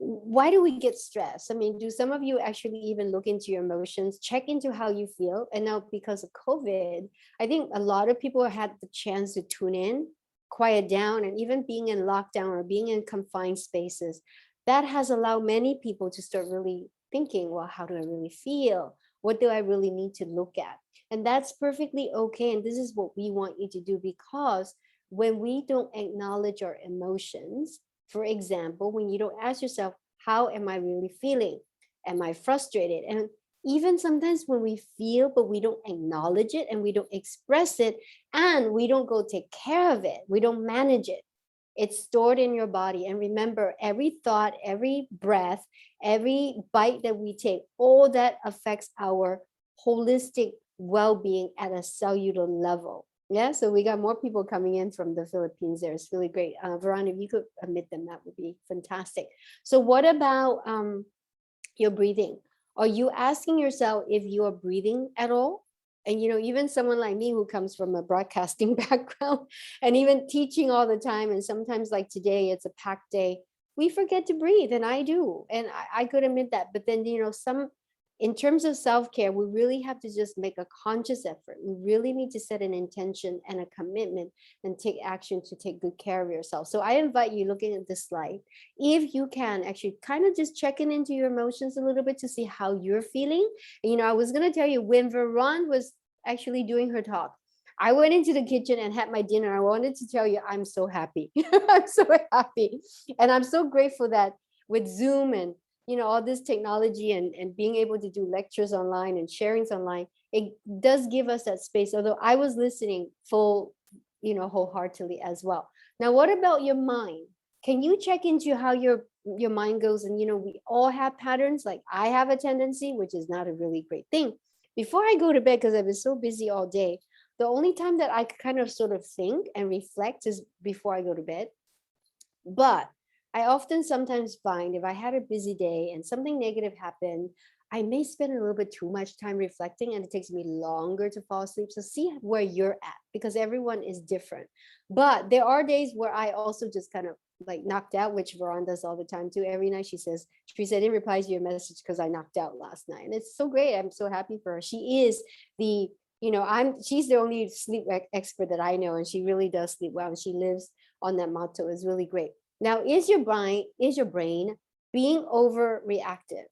why do we get stressed? I mean, do some of you actually even look into your emotions, check into how you feel? And now because of COVID, I think a lot of people had the chance to tune in, quiet down, and even being in lockdown or being in confined spaces, that has allowed many people to start really thinking, well, how do I really feel? What do I really need to look at? And that's perfectly okay. And this is what we want you to do, because when we don't acknowledge our emotions, for example, when you don't ask yourself, how am I really feeling? Am I frustrated? And even sometimes when we feel, but we don't acknowledge it and we don't express it and we don't go take care of it, we don't manage it, it's stored in your body. And remember, every thought, every breath, every bite that we take, all that affects our holistic well-being at a cellular level. Yeah, so we got more people coming in from the Philippines there. It's really great. Veronica, if you could admit them, that would be fantastic. So what about your breathing? Are you asking yourself if you are breathing at all? And even someone like me who comes from a broadcasting background and even teaching all the time, and sometimes like today, it's a packed day, we forget to breathe, and I do, and I could admit that. But then some, in terms of self-care, we really have to just make a conscious effort. We really need to set an intention and a commitment and take action to take good care of yourself. So I invite you, looking at this slide, if you can actually kind of just checking into your emotions a little bit to see how you're feeling. And, I was going to tell you, when Veron was actually doing her talk, I went into the kitchen and had my dinner. I wanted to tell you, I'm so happy. I'm so happy. And I'm so grateful that with Zoom and all this technology and being able to do lectures online and sharings online, it does give us that space. Although I was listening full, wholeheartedly as well. Now, what about your mind? Can you check into how your mind goes? And we all have patterns. Like I have a tendency, which is not a really great thing. Before I go to bed, because I've been so busy all day, the only time that I kind of sort of think and reflect is before I go to bed. But I often sometimes find if I had a busy day and something negative happened, I may spend a little bit too much time reflecting and it takes me longer to fall asleep. So see where you're at, because everyone is different. But there are days where I also just kind of like knocked out, which Veron does all the time too. Every night she says, Teresa, I didn't reply to your message because I knocked out last night. And it's so great. I'm so happy for her. She is the, she's the only sleep expert that I know, and she really does sleep well. And she lives on that motto. Is really great. Now, is your brain being overreactive?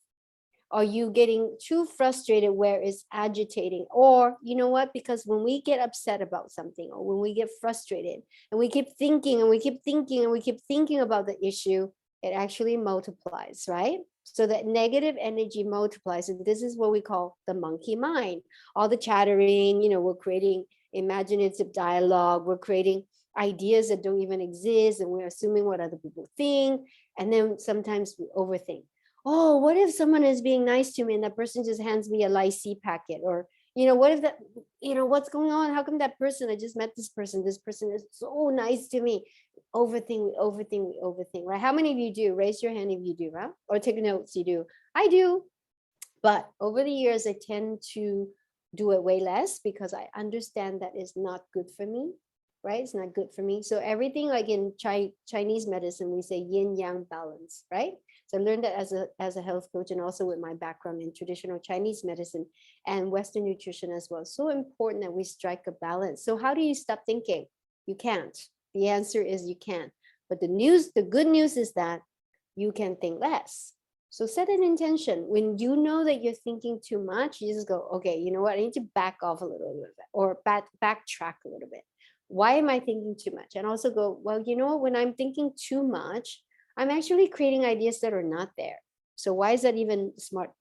Are you getting too frustrated where it's agitating? Or you know what? Because when we get upset about something, or when we get frustrated and we keep thinking and we keep thinking and we keep thinking about the issue, it actually multiplies, right? So that negative energy multiplies. And this is what we call the monkey mind. All the chattering, we're creating imaginative dialogue. We're creating ideas that don't even exist, and we're assuming what other people think. And then sometimes we overthink. Oh, what if someone is being nice to me and that person just hands me a lychee packet? Or what if that, what's going on? How come that person, I just met this person is so nice to me? We overthink, right? How many of you do? Raise your hand if you do, right? Or take notes. You do. I do. But over the years, I tend to do it way less because I understand that it's not good for me, right? It's not good for me. So everything, like in Chinese medicine, we say yin yang balance, right? So I learned that as a health coach, and also with my background in traditional Chinese medicine and Western nutrition as well. So important that we strike a balance. So how do you stop thinking? You can't. The answer is you can't. But the good news is that you can think less. So set an intention. When you know that you're thinking too much, you just go, okay, you know what? I need to back off a little bit, or backtrack a little bit. Why am I thinking too much? And also go, well, when I'm thinking too much, I'm actually creating ideas that are not there. So why is that even smart?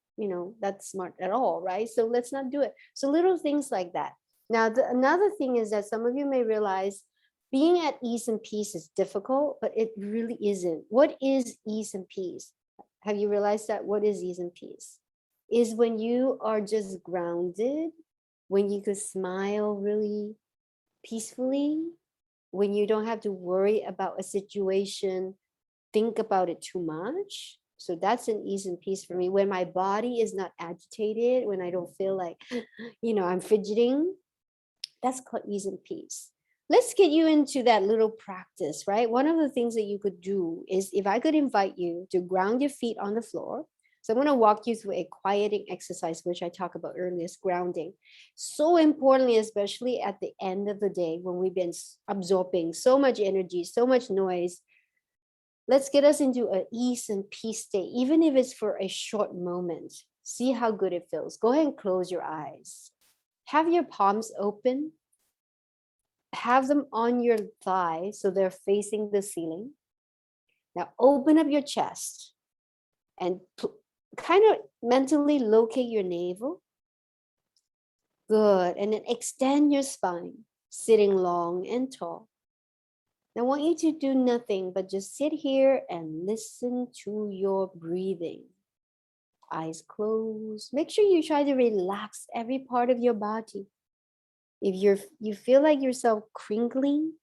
That's smart at all, right? So let's not do it. So little things like that. Now, another thing is that some of you may realize being at ease and peace is difficult, but it really isn't. What is ease and peace? Have you realized that? What is ease and peace? Is when you are just grounded, when you could smile really peacefully, when you don't have to worry about a situation, think about it too much. So that's an ease and peace for me. When my body is not agitated, when I don't feel like, I'm fidgeting, that's called ease and peace. let's get you into that little practice, right? One of the things that you could do is if I could invite you to ground your feet on the floor. So I'm going to walk you through a quieting exercise, which I talked about earlier, is grounding. So importantly, especially at the end of the day when we've been absorbing so much energy, so much noise, let's get us into an ease and peace state, even if it's for a short moment. See how good it feels. Go ahead and close your eyes. Have your palms open. Have them on your thigh so they're facing the ceiling. Now open up your chest and kind of mentally locate your navel. Good. And then extend your spine, sitting long and tall. Now I want you to do nothing but just sit here and listen to your breathing. Eyes closed. Make sure you try to relax every part of your body. If you feel like yourself crinkling,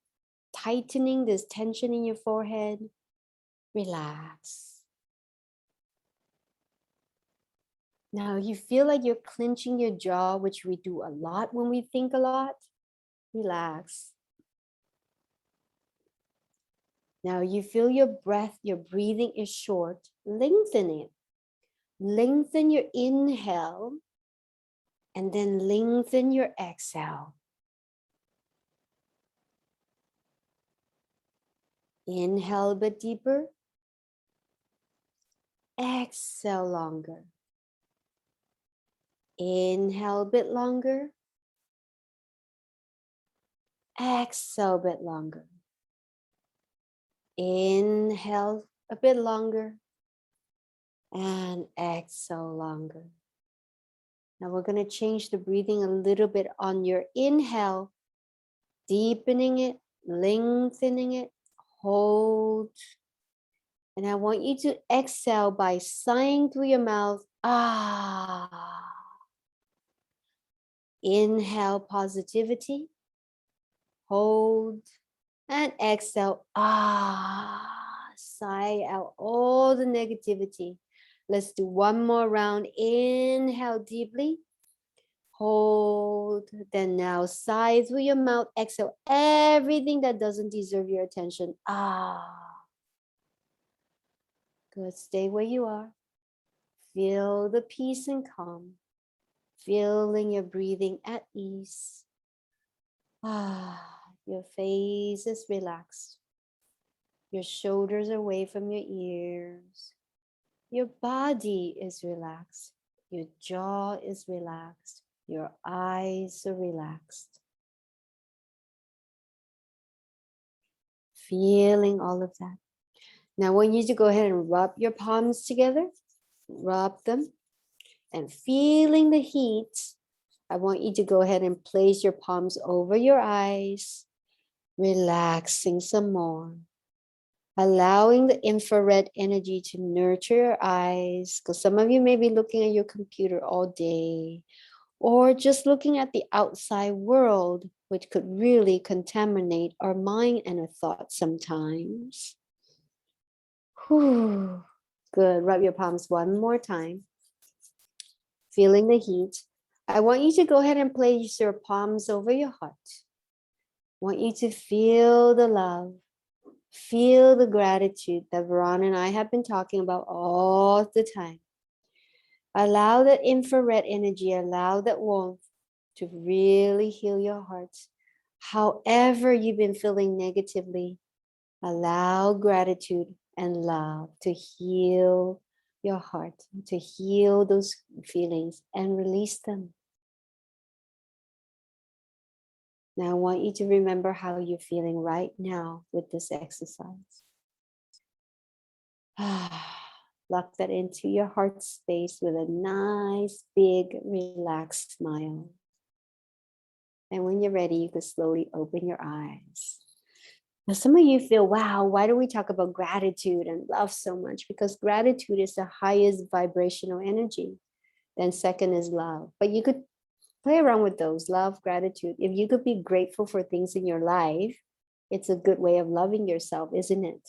tightening this tension in your forehead, relax. Now you feel like you're clenching your jaw, which we do a lot when we think a lot, relax. Now you feel your breath, your breathing is short, lengthen it. Lengthen your inhale and then lengthen your exhale. Inhale a bit deeper. Exhale longer. Inhale a bit longer. Exhale a bit longer. Inhale a bit longer. And exhale longer. Now we're going to change the breathing a little bit on your inhale, deepening it, lengthening it, hold. And I want you to exhale by sighing through your mouth. Ah. Inhale positivity, hold, and exhale. Ah. Sigh out all the negativity. Let's do one more round. Inhale deeply. Hold. Then now sigh through your mouth. Exhale everything that doesn't deserve your attention. Ah. Good. Stay where you are. Feel the peace and calm. Feeling your breathing at ease. Ah. Your face is relaxed. Your shoulders are away from your ears. Your body is relaxed. Your jaw is relaxed. Your eyes are relaxed. Feeling all of that. Now I want you to go ahead and rub your palms together. Rub them. And feeling the heat, I want you to go ahead and place your palms over your eyes. Relaxing some more. Allowing the infrared energy to nurture your eyes, because some of you may be looking at your computer all day or just looking at the outside world, which could really contaminate our mind and our thoughts sometimes. Whew. Good. Rub your palms one more time. Feeling the heat. I want you to go ahead and place your palms over your heart. I want you to feel the love. Feel the gratitude that Veronica and I have been talking about all the time. Allow that infrared energy, allow that warmth to really heal your heart. However you've been feeling negatively, allow gratitude and love to heal your heart, to heal those feelings and release them. Now I want you to remember how you're feeling right now with this exercise. Lock that into your heart space with a nice, big, relaxed smile. And when you're ready, you can slowly open your eyes. Now, some of you feel, wow, why do we talk about gratitude and love so much? Because gratitude is the highest vibrational energy. Then second is love. But you could play around with those, love, gratitude. If you could be grateful for things in your life, it's a good way of loving yourself, isn't it?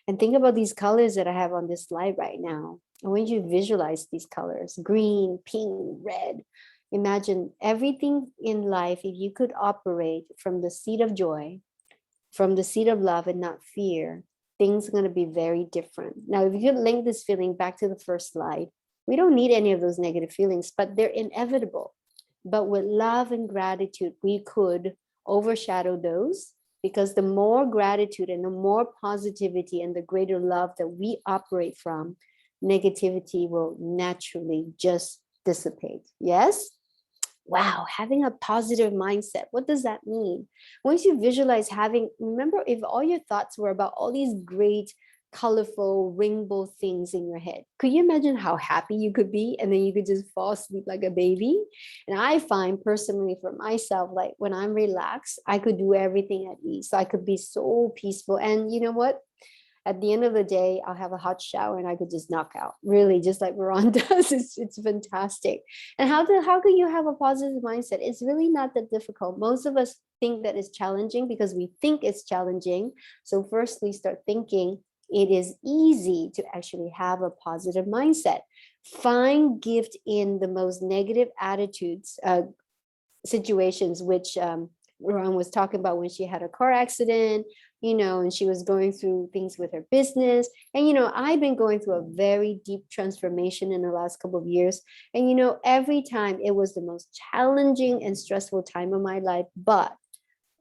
And think about these colors that I have on this slide right now. I want you to visualize these colors: green, pink, red. Imagine everything in life, if you could operate from the seat of joy, from the seat of love and not fear, things are going to be very different. Now, if you could link this feeling back to the first slide, we don't need any of those negative feelings, but they're inevitable. But with love and gratitude, we could overshadow those, because the more gratitude and the more positivity and the greater love that we operate from, negativity will naturally just dissipate. Yes? Wow, having a positive mindset. What does that mean? Once you visualize having, remember, if all your thoughts were about all these great, colorful, rainbow things in your head, could you imagine how happy you could be? And then you could just fall asleep like a baby. And I find personally for myself, like when I'm relaxed, I could do everything at ease. So I could be so peaceful. And you know what? At the end of the day, I'll have a hot shower and I could just knock out. Really, just like Veronica does. It's fantastic. And how can you have a positive mindset? It's really not that difficult. Most of us think that it's challenging because we think it's challenging. So firstly, start thinking it is easy to actually have a positive mindset. Find gift in the most negative attitudes, situations, which Ron was talking about when she had a car accident, and she was going through things with her business. And, I've been going through a very deep transformation in the last couple of years. And, every time it was the most challenging and stressful time of my life, but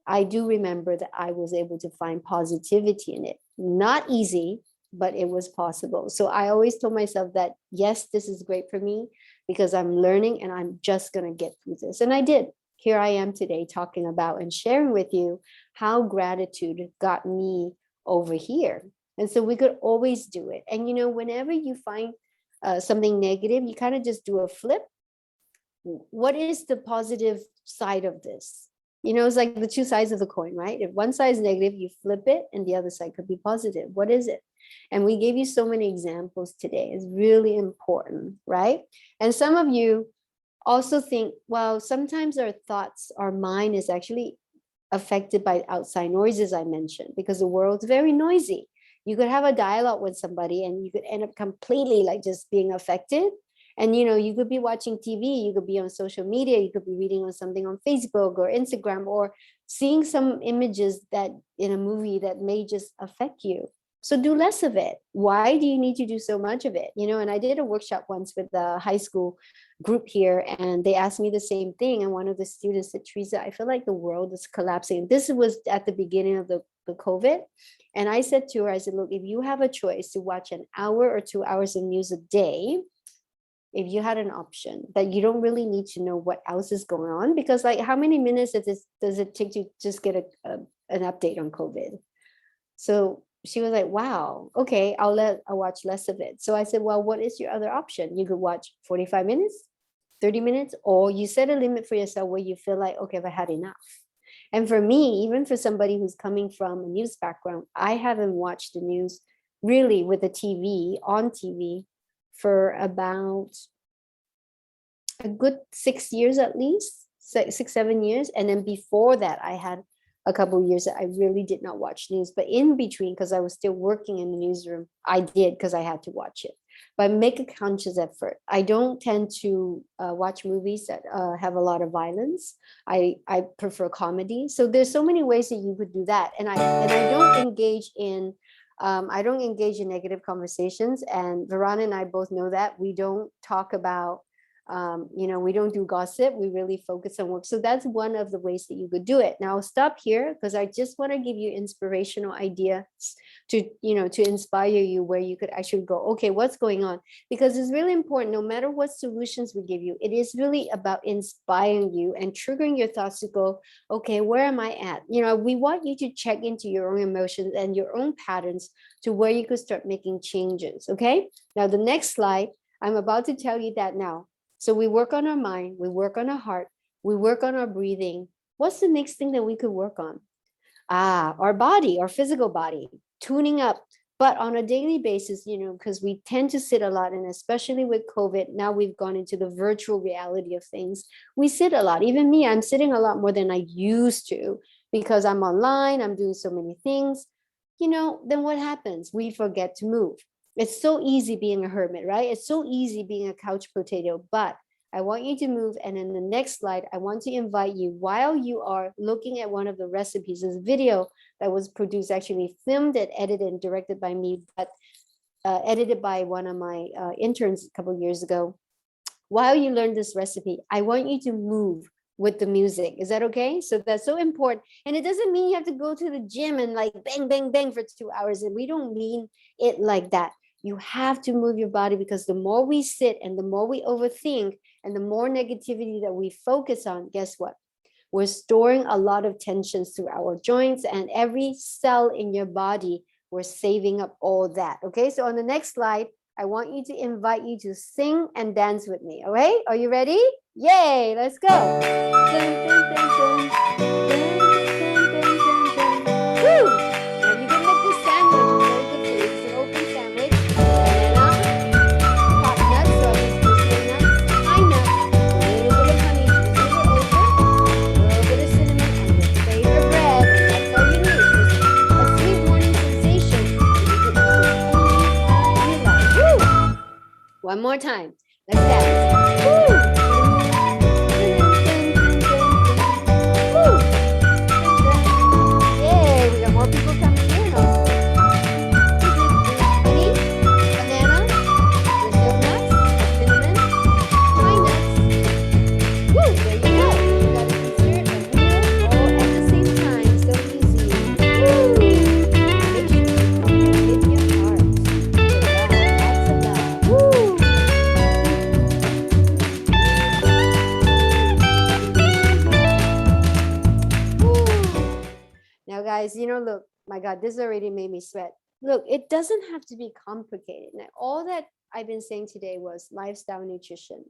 I do remember that I was able to find positivity in it. Not easy, but it was possible. So I always told myself that, yes, this is great for me because I'm learning and I'm just going to get through this. And I did. Here I am today talking about and sharing with you how gratitude got me over here. And so we could always do it. And, whenever you find something negative, you kind of just do a flip. What is the positive side of this? It's like the two sides of the coin, right? If one side is negative, you flip it and the other side could be positive. What is it? And we gave you so many examples today. It's really important, right? And some of you also think, well, sometimes our thoughts, our mind is actually affected by outside noises I mentioned, because the world's very noisy. You could have a dialogue with somebody and you could end up completely like just being affected. And you could be watching TV, you could be on social media, you could be reading on something on Facebook or Instagram, or seeing some images that in a movie that may just affect you. So do less of it. Why do you need to do so much of it? And I did a workshop once with a high school group here, and they asked me the same thing. And one of the students said, Teresa, I feel like the world is collapsing. This was at the beginning of the COVID. And I said to her, I said, look, if you have a choice to watch an hour or 2 hours of news a day, if you had an option that you don't really need to know what else is going on, because like how many minutes does it take to just get an update on COVID? So she was like, wow, okay, I'll watch less of it. So I said, well, what is your other option? You could watch 45 minutes, 30 minutes, or you set a limit for yourself where you feel like, okay, I've had enough. And for me, even for somebody who's coming from a news background, I haven't watched the news really with the TV, on TV, for about a good 6 years at least, 7 years. And then before that, I had a couple of years that I really did not watch news. But in between, because I was still working in the newsroom, I did because I had to watch it. But make a conscious effort. I don't tend to watch movies that have a lot of violence. I prefer comedy. So there's so many ways that you could do that. And I don't engage in negative conversations. And Veronica and I both know that. We don't talk about we don't do gossip. We really focus on work. So that's one of the ways that you could do it. Now I'll stop here because I just want to give you inspirational ideas to inspire you, where you could actually go, okay, what's going on? Because it's really important, no matter what solutions we give you, it is really about inspiring you and triggering your thoughts to go, okay, where am I at? We want you to check into your own emotions and your own patterns to where you could start making changes. Okay. Now the next slide, I'm about to tell you that now. So we work on our mind, we work on our heart, we work on our breathing. What's the next thing that we could work on? Our body, our physical body, tuning up, but on a daily basis, because we tend to sit a lot, and especially with COVID, now we've gone into the virtual reality of things. We sit a lot. Even me, I'm sitting a lot more than I used to because I'm online, I'm doing so many things. Then what happens? We forget to move. It's so easy being a hermit, right? It's so easy being a couch potato, but I want you to move. And in the next slide, I want to invite you, while you are looking at one of the recipes, this video that was produced, actually filmed and edited and directed by me, but edited by one of my interns a couple of years ago. While you learn this recipe, I want you to move with the music. Is that okay? So that's so important. And it doesn't mean you have to go to the gym and like bang, bang, bang for 2 hours. And we don't mean it like that. You have to move your body, because the more we sit and the more we overthink and the more negativity that we focus on, guess what? We're storing a lot of tensions through our joints, and every cell in your body, we're saving up all that. Okay, so on the next slide, I want you to invite you to sing and dance with me. Okay, are you ready? Yay, let's go. Dun, dun, dun, dun. Dun, dun, dun, dun, dun, dun. Woo! Now you can make this sandwich. It's very good for you. It's an open sandwich. Banana, hot nuts, so I use brazil nuts, pine nuts, a little bit of honey, drizzle it over, a little bit of cinnamon, and your favorite bread. That's all you need. Just a sweet morning sensation. You can eat anytime you like. Woo! One more time. Let's dance. Woo! Woo! Yay, we got more people coming in. Honey, banana, Brazil nuts, cinnamon, pine nuts. Woo, there you go. You got a dessert, a meal, all at the same time. So easy. Woo! Make sure you hit your heart. Lots of love. Woo! Now, guys, look, my God, this already made me sweat. Look, it doesn't have to be complicated. Now, all that I've been saying today was lifestyle nutrition.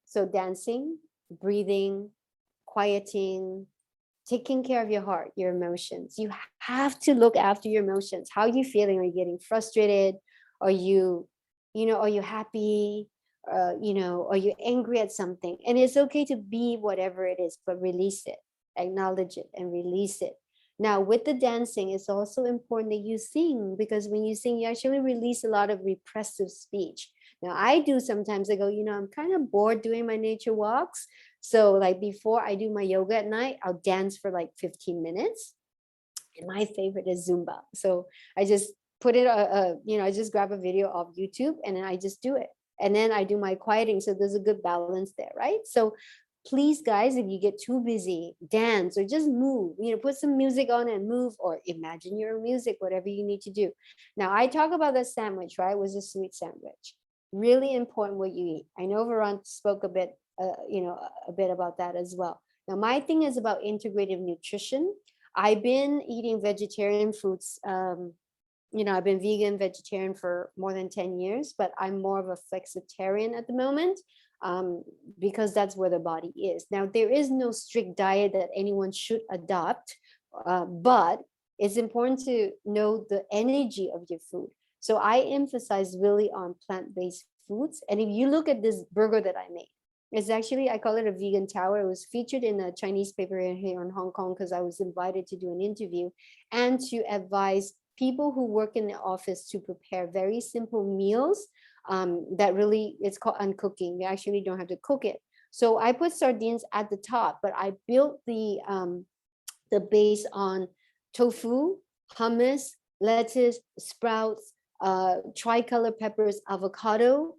So dancing, breathing, quieting, taking care of your heart, your emotions. You have to look after your emotions. How are you feeling? Are you getting frustrated? Are are you happy? Are you angry at something? And it's okay to be whatever it is, but release it, acknowledge it, and release it. Now, with the dancing, it's also important that you sing, because when you sing, you actually release a lot of repressive speech. Now, I do sometimes, I go, I'm kind of bored doing my nature walks. So, like before I do my yoga at night, I'll dance for like 15 minutes. And my favorite is Zumba. So I just put it, I just grab a video of YouTube and then I just do it. And then I do my quieting. So there's a good balance there, right? So please, guys, if you get too busy, dance or just move, put some music on and move, or imagine your music, whatever you need to do. Now, I talk about the sandwich, right? It was a sweet sandwich. Really important what you eat. I know Veronica spoke a bit about that as well. Now, my thing is about integrative nutrition. I've been eating vegetarian foods. I've been vegan, vegetarian for more than 10 years, but I'm more of a flexitarian at the moment, because that's where the body is. Now, there is no strict diet that anyone should adopt, but it's important to know the energy of your food. So I emphasize really on plant-based foods. And if you look at this burger that I made, it's actually, I call it a vegan tower. It was featured in a Chinese paper here in Hong Kong because I was invited to do an interview and to advise people who work in the office to prepare very simple meals that really, it's called uncooking. You actually don't have to cook it. So I put sardines at the top, but I built the base on tofu, hummus, lettuce, sprouts, tricolor peppers, avocado,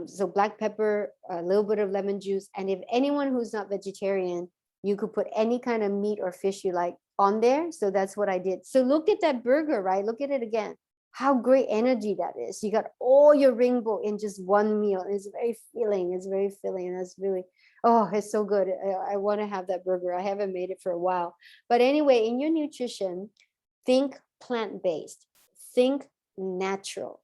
so black pepper, a little bit of lemon juice. And if anyone who's not vegetarian, you could put any kind of meat or fish you like on there. So that's what I did. So look at that burger, right? Look at it again. How great energy that is. You got all your rainbow in just one meal. It's very filling. It's very filling. And that's really, oh, it's so good. I want to have that burger. I haven't made it for a while. But anyway, in your nutrition, think plant-based, think natural,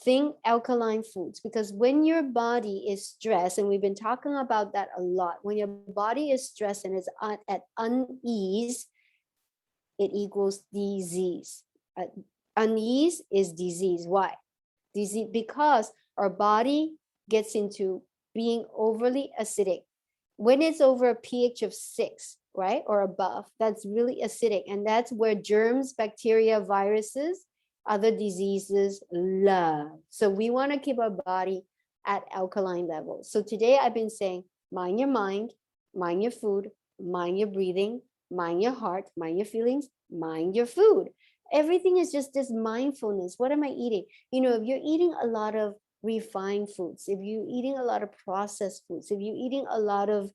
think alkaline foods, because when your body is stressed, and we've been talking about that a lot, when your body is stressed and is at unease, it equals disease. Unease is disease. Why? Disease, because our body gets into being overly acidic. When it's over a pH of 6, right, or above, that's really acidic. And that's where germs, bacteria, viruses, other diseases love. So we want to keep our body at alkaline levels. So today I've been saying, mind your mind, mind your food, mind your breathing, mind your heart, mind your feelings, mind your food. Everything is just this mindfulness. What am I eating? You know, if you're eating a lot of refined foods, if you're eating a lot of processed foods, if you're eating a lot of,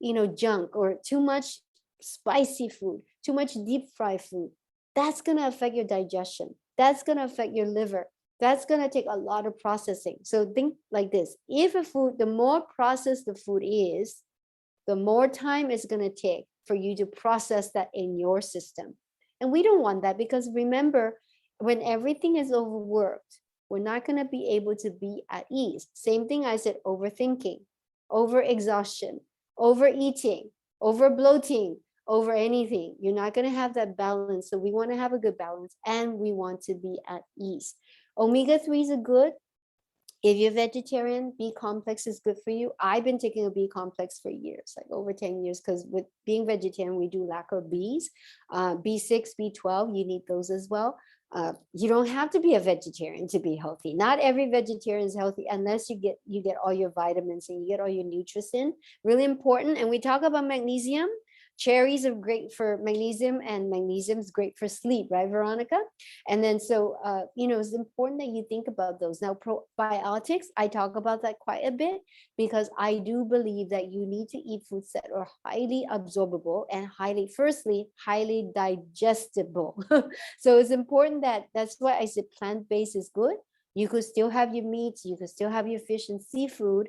you know, junk or too much spicy food, too much deep fried food, that's going to affect your digestion. That's going to affect your liver. That's going to take a lot of processing. So think like this. If a food, the more processed the food is, the more time it's going to take for you to process that in your system. And we don't want that, because remember, when everything is overworked, we're not going to be able to be at ease. Same thing I said, overthinking, overexhaustion, overeating, over bloating, over anything. You're not going to have that balance. So we want to have a good balance, and we want to be at ease. Omega-3s are good. If you're vegetarian, B complex is good for you. I've been taking a B complex for years, like over 10 years, because with being vegetarian, we do lack of Bs. B6, B12, you need those as well. You don't have to be a vegetarian to be healthy. Not every vegetarian is healthy unless you get all your vitamins and you get all your nutrients. Really important. And we talk about magnesium. Cherries are great for magnesium, and magnesium is great for sleep, right, Veronica? And then so, you know, it's important that you think about those. Now, probiotics, I talk about that quite a bit, because I do believe that you need to eat foods that are highly absorbable and firstly, highly digestible. So it's important that's why I said plant-based is good. You could still have your meats, you could still have your fish and seafood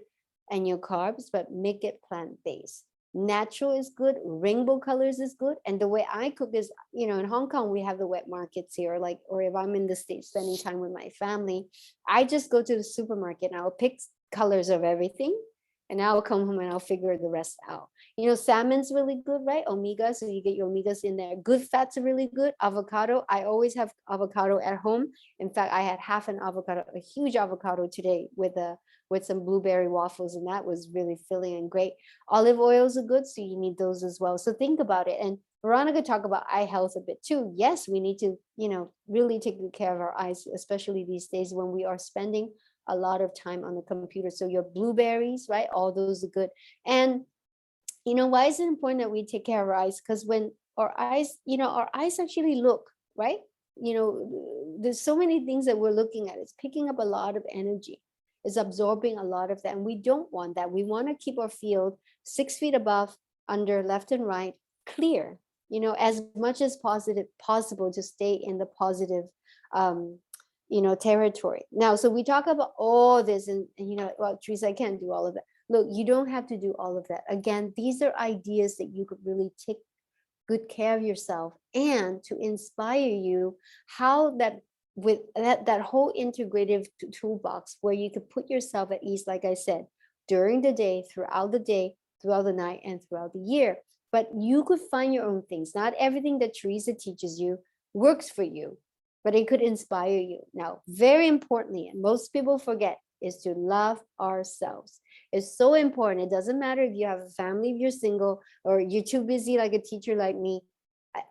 and your carbs, but make it plant-based. Natural is good, rainbow colors is good. And the way I cook is, you know, in Hong Kong, we have the wet markets here, like, or if I'm in the States spending time with my family, I just go to the supermarket and I'll pick colors of everything. And I'll come home and I'll figure the rest out. You know, salmon's really good, right? Omega, so you get your omegas in there. Good fats are really good. Avocado, I always have avocado at home. In fact, I had half an avocado, a huge avocado today with some blueberry waffles, and that was really filling and great. Olive oils are good, so you need those as well. So think about it. And Veronica talked about eye health a bit too. Yes, we need to, you know, really take good care of our eyes, especially these days when we are spending a lot of time on the computer. So your blueberries, right? All those are good. And, you know, why is it important that we take care of our eyes? Because when our eyes, you know, our eyes actually look, right? You know, there's so many things that we're looking at. It's picking up a lot of energy. It's absorbing a lot of that. And we don't want that. We want to keep our field 6 feet above, under, left and right, clear, you know, as much as possible to stay in the positive, you know, territory. Now, so we talk about all this and you know, well, Teresa, I can't do all of that. Look, you don't have to do all of that. Again, these are ideas that you could really take good care of yourself, and to inspire you how that with that whole integrative toolbox where you could put yourself at ease, like I said, during the day, throughout the night, and throughout the year. But you could find your own things. Not everything that Teresa teaches you works for you, but it could inspire you. Now, very importantly, and most people forget, is to love ourselves. It's so important. It doesn't matter if you have a family, if you're single, or you're too busy like a teacher like me.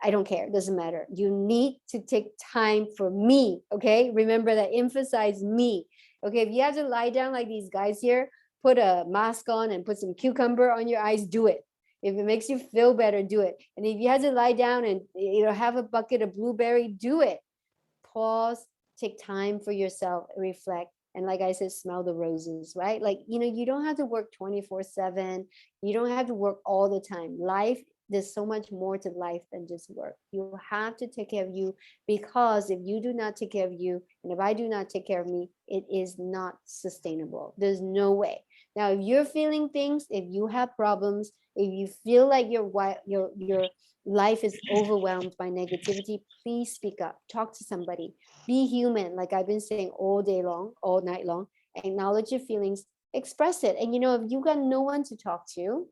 I don't care. It doesn't matter. You need to take time for me. Okay. Remember that. Emphasize me. Okay. If you have to lie down like these guys here, put a mask on and put some cucumber on your eyes, do it. If it makes you feel better, do it. And if you have to lie down and, you know, have a bucket of blueberry, do it. Pause, take time for yourself, reflect. And like I said, smell the roses, right? Like, you know, you don't have to work 24/7. You don't have to work all the time. Life, there's so much more to life than just work. You have to take care of you, because if you do not take care of you, and if I do not take care of me, it is not sustainable. There's no way. Now, if you're feeling things, if you have problems, if you feel like your life is overwhelmed by negativity, please speak up. Talk to somebody. Be human, like I've been saying all day long, all night long. Acknowledge your feelings, express it. And you know, if you got no one to talk to,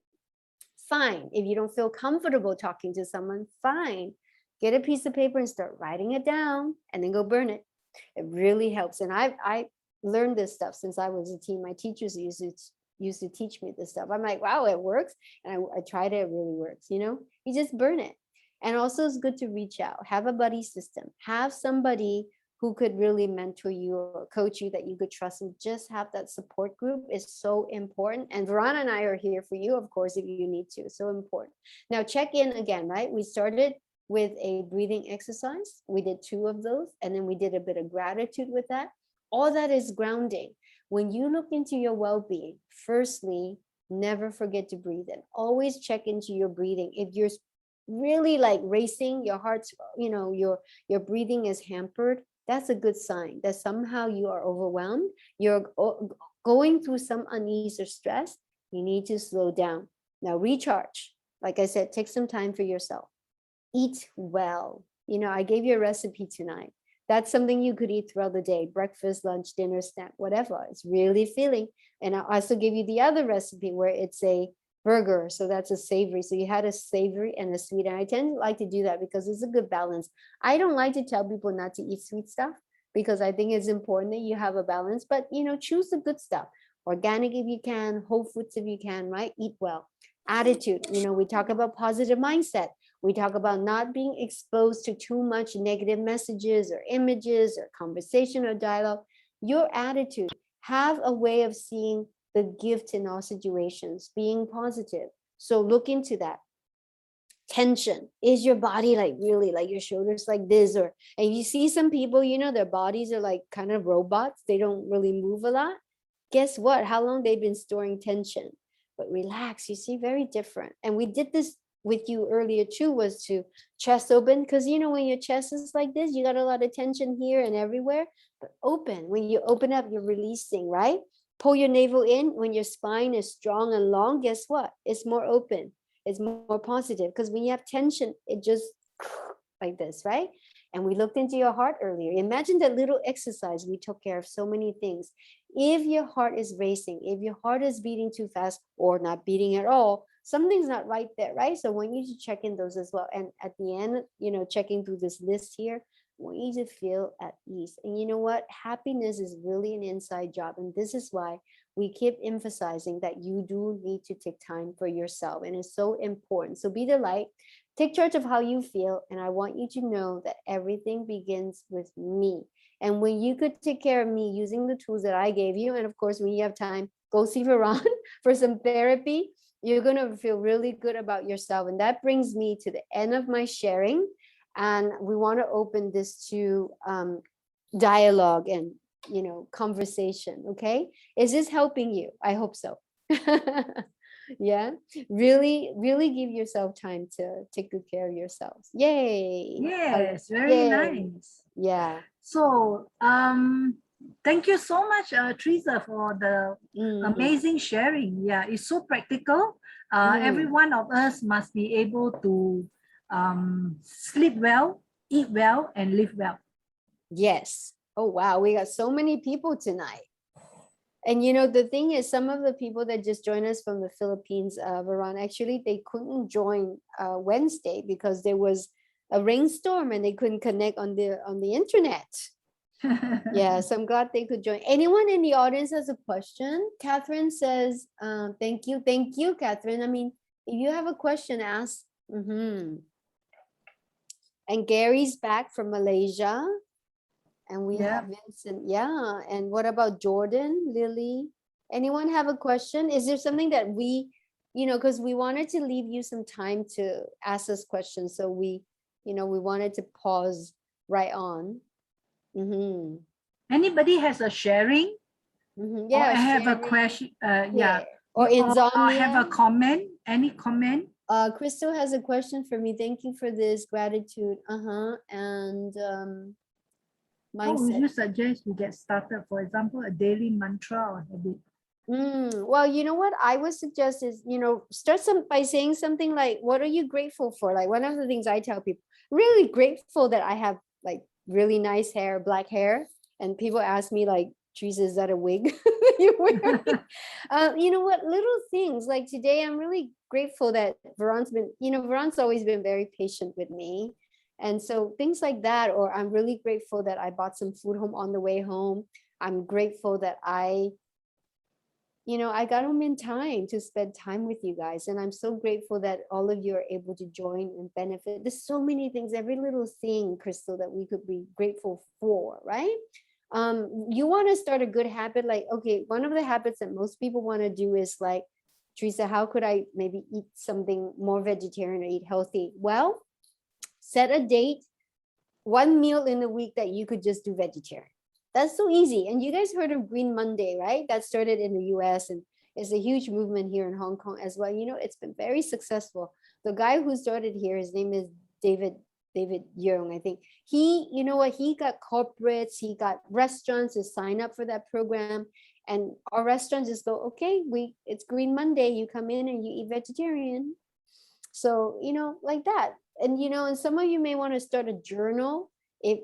fine. If you don't feel comfortable talking to someone, fine. Get a piece of paper and start writing it down, and then go burn it. It really helps. And I learned this stuff since I was a teen. My teachers used to teach me this stuff. I'm like, wow, it works. And I tried it, it really works. You know, you just burn it. And also it's good to reach out, have a buddy system, have somebody who could really mentor you or coach you that you could trust, and just have that support group is so important. And Veronica and I are here for you, of course, if you need to. So important. Now check in again, right? We started with a breathing exercise. We did 2 of those, and then we did a bit of gratitude with that. All that is grounding. When you look into your well-being, firstly, never forget to breathe in. Always check into your breathing. If you're really like racing, your heart's, your breathing is hampered, that's a good sign that somehow you are overwhelmed. You're going through some unease or stress. You need to slow down. Now recharge. Like I said, take some time for yourself. Eat well. I gave you a recipe tonight. That's something you could eat throughout the day: breakfast, lunch, dinner, snack, whatever. It's really filling. And I also gave you the other recipe where it's a burger, so that's a savory. So you had a savory and a sweet, and I tend to like to do that because it's a good balance. I don't like to tell people not to eat sweet stuff because I think it's important that you have a balance, but choose the good stuff. Organic if you can, whole foods if you can, right? Eat well. Attitude, we talk about positive mindset. We talk about not being exposed to too much negative messages or images or conversation or dialogue. Your attitude, have a way of seeing the gift in all situations, being positive. So look into that. Tension, is your body like really like your shoulders like this? And you see some people, their bodies are like kind of robots. They don't really move a lot. Guess what? How long they've been storing tension? But relax, you see, very different. And we did this with you earlier too, was to chest open, because when your chest is like this, you got a lot of tension here and everywhere. But open, when you open up, you're releasing, right? Pull your navel in. When your spine is strong and long, guess what? It's more open, it's more positive. Because when you have tension, it just like this, right? And we looked into your heart earlier. Imagine that little exercise. We took care of so many things. If your heart is racing, if your heart is beating too fast or not beating at all, something's not right there, right? So I want you to check in those as well. And at the end, checking through this list here, I want you to feel at ease. And you know what? Happiness is really an inside job. And this is why we keep emphasizing that you do need to take time for yourself. And it's so important. So be the light. Take charge of how you feel. And I want you to know that everything begins with me. And when you could take care of me using the tools that I gave you, and of course, when you have time, go see Veron for some therapy, you're going to feel really good about yourself. And that brings me to the end of my sharing. And we want to open this to dialogue and, conversation. Okay. Is this helping you? I hope so. Yeah. Really, really give yourself time to take good care of yourselves. Yay. Yes, very Yay. nice. Yeah. So, thank you so much, Teresa, for the amazing sharing. Yeah, it's so practical. Every one of us must be able to sleep well, eat well, and live well. Yes. Oh, wow. We got so many people tonight. And the thing is, some of the people that just joined us from the Philippines, Veron, actually, they couldn't join Wednesday because there was a rainstorm and they couldn't connect on the internet. Yeah, so I'm glad they could join. Anyone in the audience has a question? Catherine says, thank you, Catherine. I mean, if you have a question, ask. And Gary's back from Malaysia. And we have Vincent. Yeah. And what about Jordan, Lily? Anyone have a question? Is there something that we, because we wanted to leave you some time to ask us questions. So we wanted to pause right on. Anybody has a sharing? Yeah. Or I have a sharing. question. Yeah. Or insomnia. Or have a comment? Any comment? Crystal has a question for me. Thank you for this gratitude. And What would mindset. you suggest we get started? For example, a daily mantra or habit? Well, you know what I would suggest is, start by saying something like, what are you grateful for? Like one of the things I tell people, really grateful that I have like really nice hair, black hair. And people ask me like, Teresa, is that a wig you're wearing? You know what, little things like today, I'm really grateful that Veron's always been very patient with me. And so things like that, or I'm really grateful that I bought some food home on the way home. I'm grateful that I I got home in time to spend time with you guys. And I'm so grateful that all of you are able to join and benefit. There's so many things, every little thing, Crystal, that we could be grateful for, right? You want to start a good habit. Like, okay, one of the habits that most people want to do is like, Teresa, how could I maybe eat something more vegetarian or eat healthy? Well, set a date, one meal in the week that you could just do vegetarian. That's so easy. And you guys heard of Green Monday, right? That started in the US and it's a huge movement here in Hong Kong as well. It's been very successful. The guy who started here, his name is David Young, I think. He, you know what, he got corporates, he got restaurants to sign up for that program. And our restaurants just go, okay, it's Green Monday, you come in and you eat vegetarian. So, like that. And, and some of you may want to start a journal. If,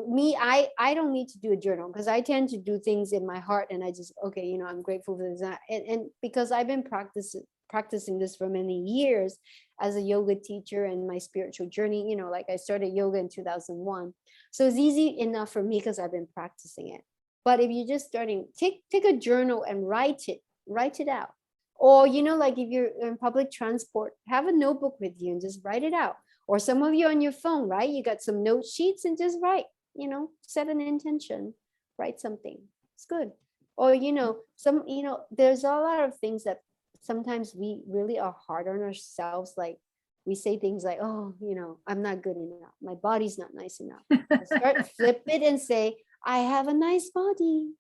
me, I don't need to do a journal because I tend to do things in my heart and I just, okay, I'm grateful for this. And because I've been practicing this for many years as a yoga teacher and my spiritual journey, like I started yoga in 2001. So it's easy enough for me because I've been practicing it. But if you're just starting, take a journal and write it out. Or, like if you're in public transport, have a notebook with you and just write it out. Or some of you on your phone, right? You got some note sheets and just write, set an intention, write something. It's good. Or, there's a lot of things that sometimes we really are hard on ourselves. Like we say things like, oh, I'm not good enough. My body's not nice enough. Start flip it and say, I have a nice body.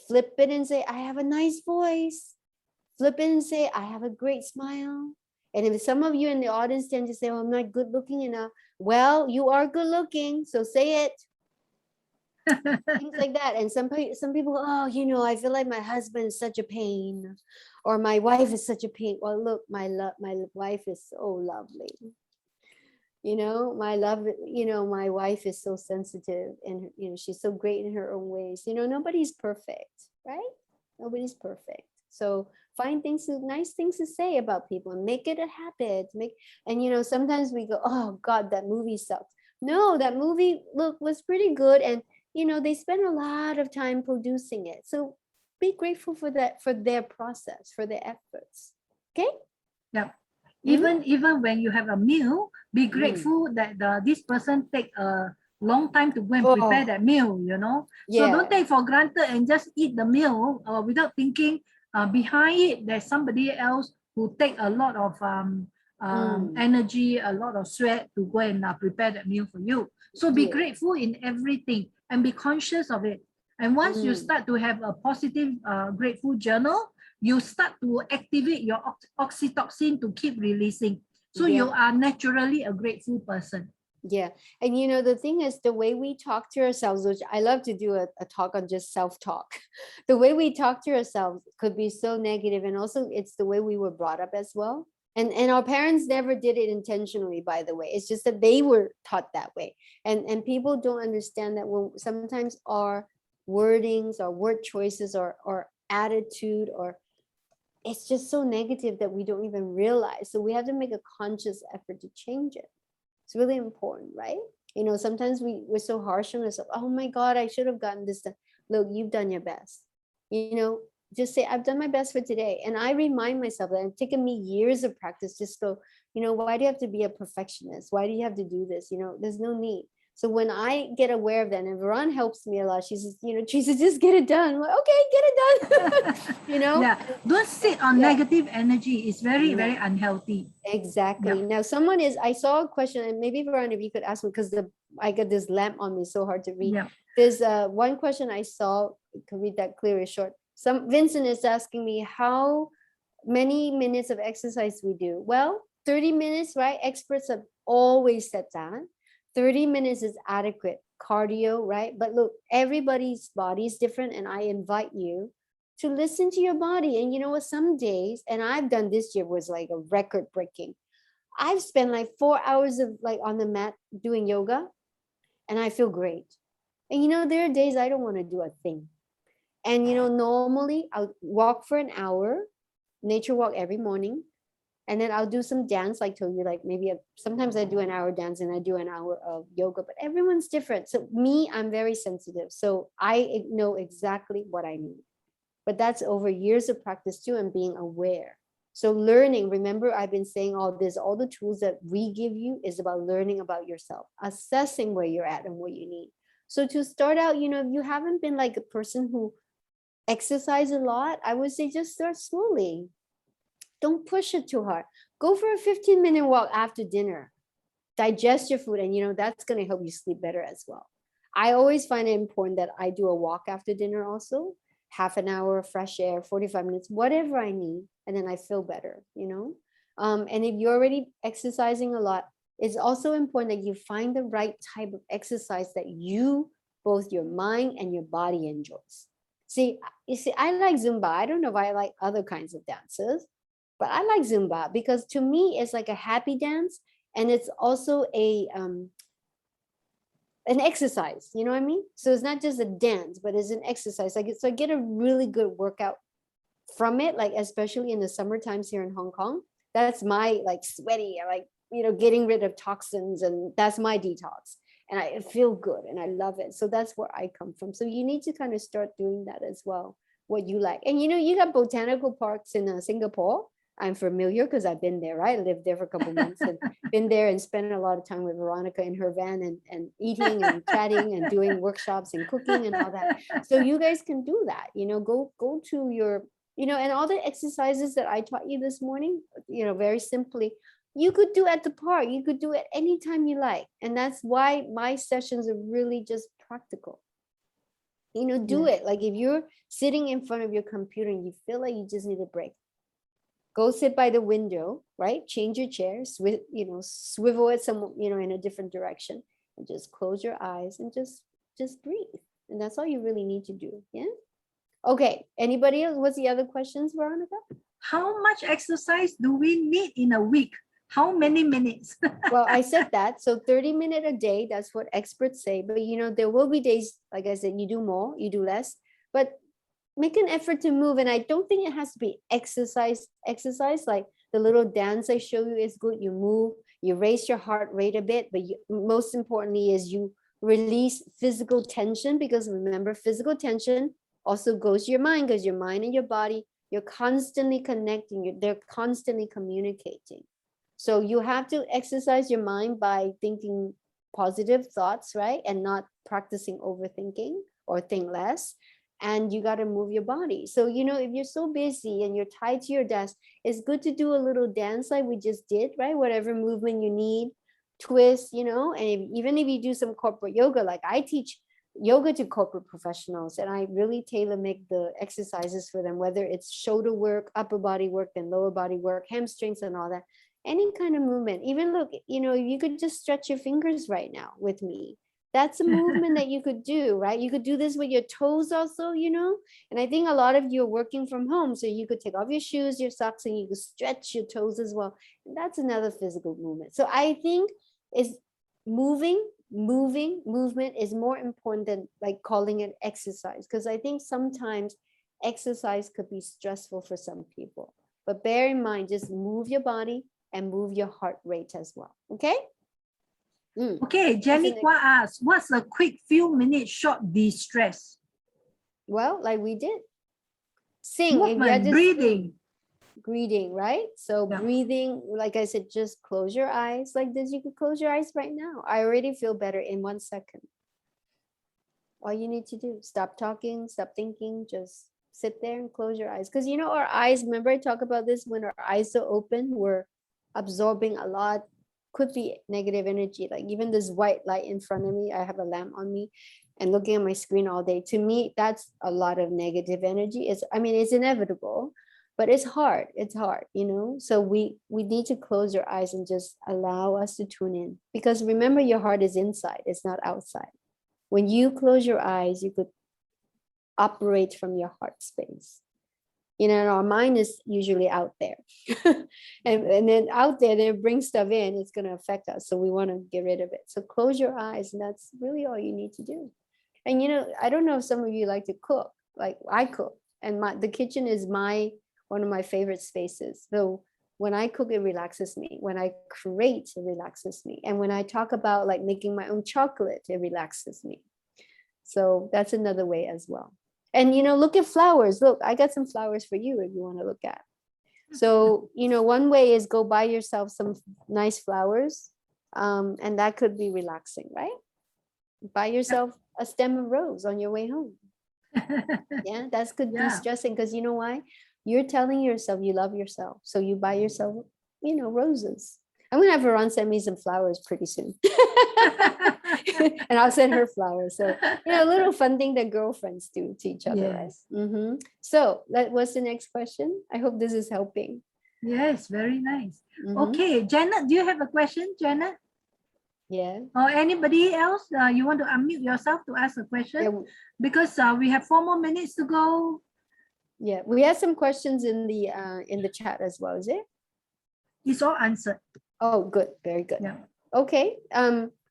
Flip it and say, I have a nice voice. Flip it and say, I have a great smile. And if some of you in the audience tend to say, oh, I'm not good looking enough. Well, you are good looking, so say it. Things like that. And some people, oh, I feel like my husband is such a pain, or my wife is such a pain. Well, look, my wife is so lovely. My wife is so sensitive and, she's so great in her own ways. Nobody's perfect, right? Nobody's perfect. So find nice things to say about people and make it a habit. And sometimes we go, oh God, that movie sucks. No, that movie was pretty good. And they spend a lot of time producing it. So be grateful for that, for their process, for their efforts. Okay? Yeah. Even when you have a meal, be grateful that this person take a long time to go and prepare that meal, So don't take for granted and just eat the meal without thinking behind it there's somebody else who take a lot of energy, a lot of sweat to go and prepare that meal for you. So be grateful in everything and be conscious of it. And once you start to have a positive, grateful journal, you start to activate your oxytocin to keep releasing. So you are naturally a grateful person. Yeah. And the thing is, the way we talk to ourselves, which I love to do a talk on just self-talk. The way we talk to ourselves could be so negative, and also it's the way we were brought up as well. And our parents never did it intentionally, by the way. It's just that they were taught that way. And people don't understand that when sometimes our wordings or word choices or attitude, or it's just so negative that we don't even realize. So we have to make a conscious effort to change it. It's really important, right? Sometimes we're so harsh on ourselves. Oh my God, I should have gotten this done. Look, you've done your best. Just say, I've done my best for today. And I remind myself that it's taken me years of practice. Just go, why do you have to be a perfectionist? Why do you have to do this? There's no need. So when I get aware of that, and Veron helps me a lot, she says, Teresa, just get it done. I'm like, okay, get it done. Yeah, don't sit on negative energy. It's very, very unhealthy. Exactly. Now I saw a question, and maybe Veron, if you could ask me, because I got this lamp on me, so hard to read. There's one question I saw, you can read that clear or short. Vincent is asking me how many minutes of exercise we do. Well, 30 minutes, right? Experts have always said that. 30 minutes is adequate cardio, right? But look, everybody's body is different, and I invite you to listen to your body. And you know what, some days, and I've done this year, was like a record breaking. I've spent like 4 hours of on the mat doing yoga, and I feel great. And there are days I don't want to do a thing. And normally I'll walk for an hour, nature walk every morning. And then I'll do some dance, like I told you, like maybe sometimes I do an hour dance and I do an hour of yoga, but everyone's different. So me, I'm very sensitive. So I know exactly what I need. but that's over years of practice too, and being aware. So learning, remember, I've been saying all this, all the tools that we give you is about learning about yourself, assessing where you're at and what you need. So to start out, you know, if you haven't been like a person who exercise a lot, I would say just start slowly. Don't push it too hard. Go for a 15-minute walk after dinner. Digest your food, and you know, that's going to help you sleep better as well. I always find it important that I do a walk after dinner also, half an hour, fresh air, 45 minutes, whatever I need, and then I feel better, you know. And if you're already exercising a lot, it's also important that you find the right type of exercise that you, both your mind and your body enjoys. See, you see, I like Zumba. I don't know if I like other kinds of dances, but I like Zumba because to me it's like a happy dance, and it's also a an exercise, you know what I mean? So it's not just a dance, but it's an exercise. So I get a really good workout from it, like especially in the summer times here in Hong Kong. That's my like sweaty, like, you know, getting rid of toxins, and that's my detox. And I feel good and I love it. So that's where I come from. So you need to kind of start doing that as well, what you like. And you know, you got botanical parks in Singapore. I'm familiar because I've been there, right? I lived there for a couple months and been there and spent a lot of time with Veronica in her van, and eating and chatting and doing workshops and cooking and all that. So you guys can do that, you know, go to your, you know, and all the exercises that I taught you this morning, you know, very simply, you could do at the park, you could do it anytime you like. And that's why my sessions are really just practical. You know, do it. Like if you're sitting in front of your computer and you feel like you just need a break, go sit by the window, right? Change your chair, you know, swivel it some, you know, in a different direction, and just close your eyes and just breathe. And that's all you really need to do. Yeah. Okay. Anybody else? What's the other questions, Veronica? How much exercise do we need in a week? How many minutes? Well, I said that. So 30 minutes a day, that's what experts say. But you know, there will be days, like I said, you do more, you do less, but make an effort to move. And I don't think it has to be exercise. Like the little dance I show you is good. You move, you raise your heart rate a bit, but most importantly is you release physical tension, because remember, physical tension also goes to your mind, because your mind and your body, you're constantly connecting, they're constantly communicating. So you have to exercise your mind by thinking positive thoughts, right? And not practicing overthinking or think less. And you got to move your body. So, you know, if you're so busy and you're tied to your desk, it's good to do a little dance like we just did, right? Whatever movement you need, twist, you know, and even if you do some corporate yoga, like I teach yoga to corporate professionals, and I really tailor make the exercises for them, whether it's shoulder work, upper body work, then lower body work, hamstrings and all that. Any kind of movement, even look, you know, you could just stretch your fingers right now with me. That's a movement that you could do, right? You could do this with your toes also, you know. And I think a lot of you are working from home, so you could take off your shoes, your socks, and you could stretch your toes as well. And that's another physical movement. So I think is movement is more important than like calling it exercise, because I think sometimes exercise could be stressful for some people. But bear in mind, just move your body and move your heart rate as well. Okay. Okay, Jenny Kwa asks, what's a quick few minutes short de-stress? Well, like we did. Sing. Movement, breathing, right? So breathing, like I said, just close your eyes like this. You could close your eyes right now. I already feel better in 1 second. All you need to do, stop talking, stop thinking, just sit there and close your eyes. Because you know, our eyes, remember I talk about this, when our eyes are open, we're absorbing a lot, could be negative energy. Like even this white light in front of me, I have a lamp on me and looking at my screen all day. To me, that's a lot of negative energy. It's inevitable, but it's hard, you know. So we need to close your eyes and just allow us to tune in, because remember, your heart is inside, it's not outside. When you close your eyes, you could operate from your heart space. You know, and our mind is usually out there. and then out there, they bring stuff in, it's going to affect us. So we want to get rid of it. So close your eyes, and that's really all you need to do. And, you know, I don't know if some of you like to cook, like I cook, and the kitchen is one of my favorite spaces. So when I cook, it relaxes me. When I create, it relaxes me. And when I talk about like making my own chocolate, it relaxes me. So that's another way as well. And, look at flowers. Look, I got some flowers for you if you want to look at. So, one way is go buy yourself some nice flowers. And that could be relaxing, right? Buy yourself a stem of rose on your way home. Yeah, that's good Yeah. de-stressing, because you know why? You're telling yourself you love yourself. So you buy yourself, roses. I'm gonna have Veron send me some flowers pretty soon. And I'll send her flowers. So, a little fun thing that girlfriends do to each other, right? Yes. So what's the next question? I hope this is helping. Yes, very nice. Mhm. Okay, Janet, do you have a question, Janet? Yeah. Or anybody else? You want to unmute yourself to ask a question? Yeah. Because we have 4 more minutes to go. Yeah. We have some questions in the chat as well, is it? It's all answered. Oh, good. Very good. Yeah. Okay.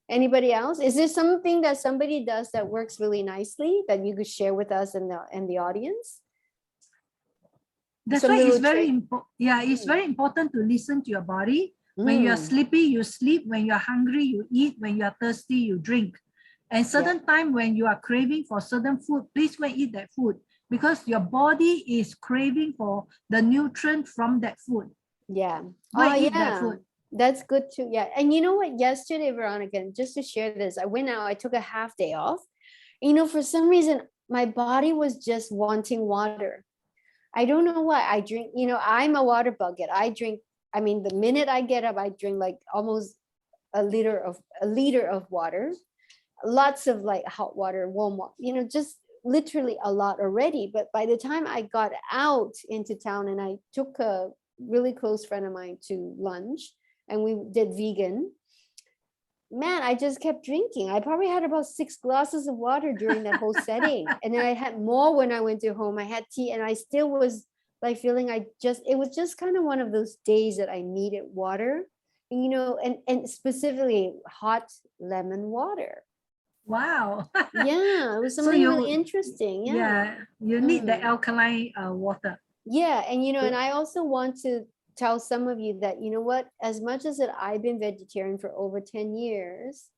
Anybody else? Is there something that somebody does that works really nicely that you could share with us and the audience? That's Some why it's little very trick. important. Yeah, it's very important to listen to your body. When you're Mm. sleepy, you sleep. When you're hungry, you eat. When you're thirsty, you drink. And certain time when you are craving for certain food, please go and eat that food, because your body is craving for the nutrient from that food. Yeah. Go and eat that food. That's good too. Yeah. And you know what? Yesterday, Veronica, just to share this, I went out, I took a half day off. For some reason, my body was just wanting water. I don't know why. I drink, I'm a water bucket. I drink, the minute I get up, I drink like almost a liter of water, lots of like hot water, warm water, just literally a lot already. But by the time I got out into town and I took a really close friend of mine to lunch and we did vegan, man, I just kept drinking. I probably had about 6 glasses of water during that whole setting. And then I had more when I went to home. I had tea and I still was like feeling it was just kind of one of those days that I needed water, and specifically hot lemon water. Wow. Yeah, it was So something really interesting. Yeah, you need the alkaline water. Yeah, and I also want to tell some of you that, you know what, as much as that I've been vegetarian for over 10 years,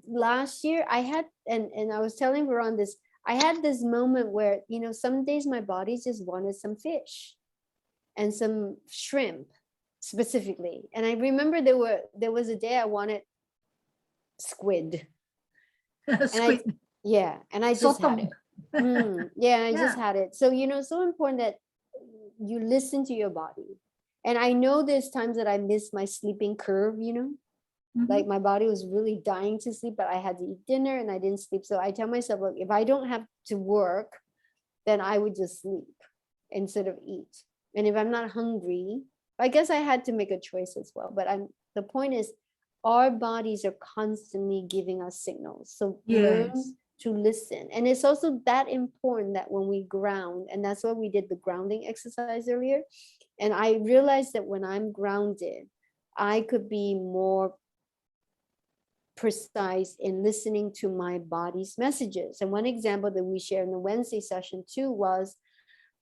last year I had, and I was telling Veron this, I had this moment where, some days my body just wanted some fish and some shrimp specifically. And I remember there was a day I wanted squid. Squid. And I just had it. I just had it. So, so important that you listen to your body. And I know there's times that I miss my sleeping curve, like my body was really dying to sleep, but I had to eat dinner and I didn't sleep. So I tell myself, look, if I don't have to work, then I would just sleep instead of eat. And if I'm not hungry, I guess I had to make a choice as well. But the point is, our bodies are constantly giving us signals. So learn to listen. And it's also that important that when we ground, and that's why we did the grounding exercise earlier. And I realized that when I'm grounded, I could be more precise in listening to my body's messages. And one example that we shared in the Wednesday session too was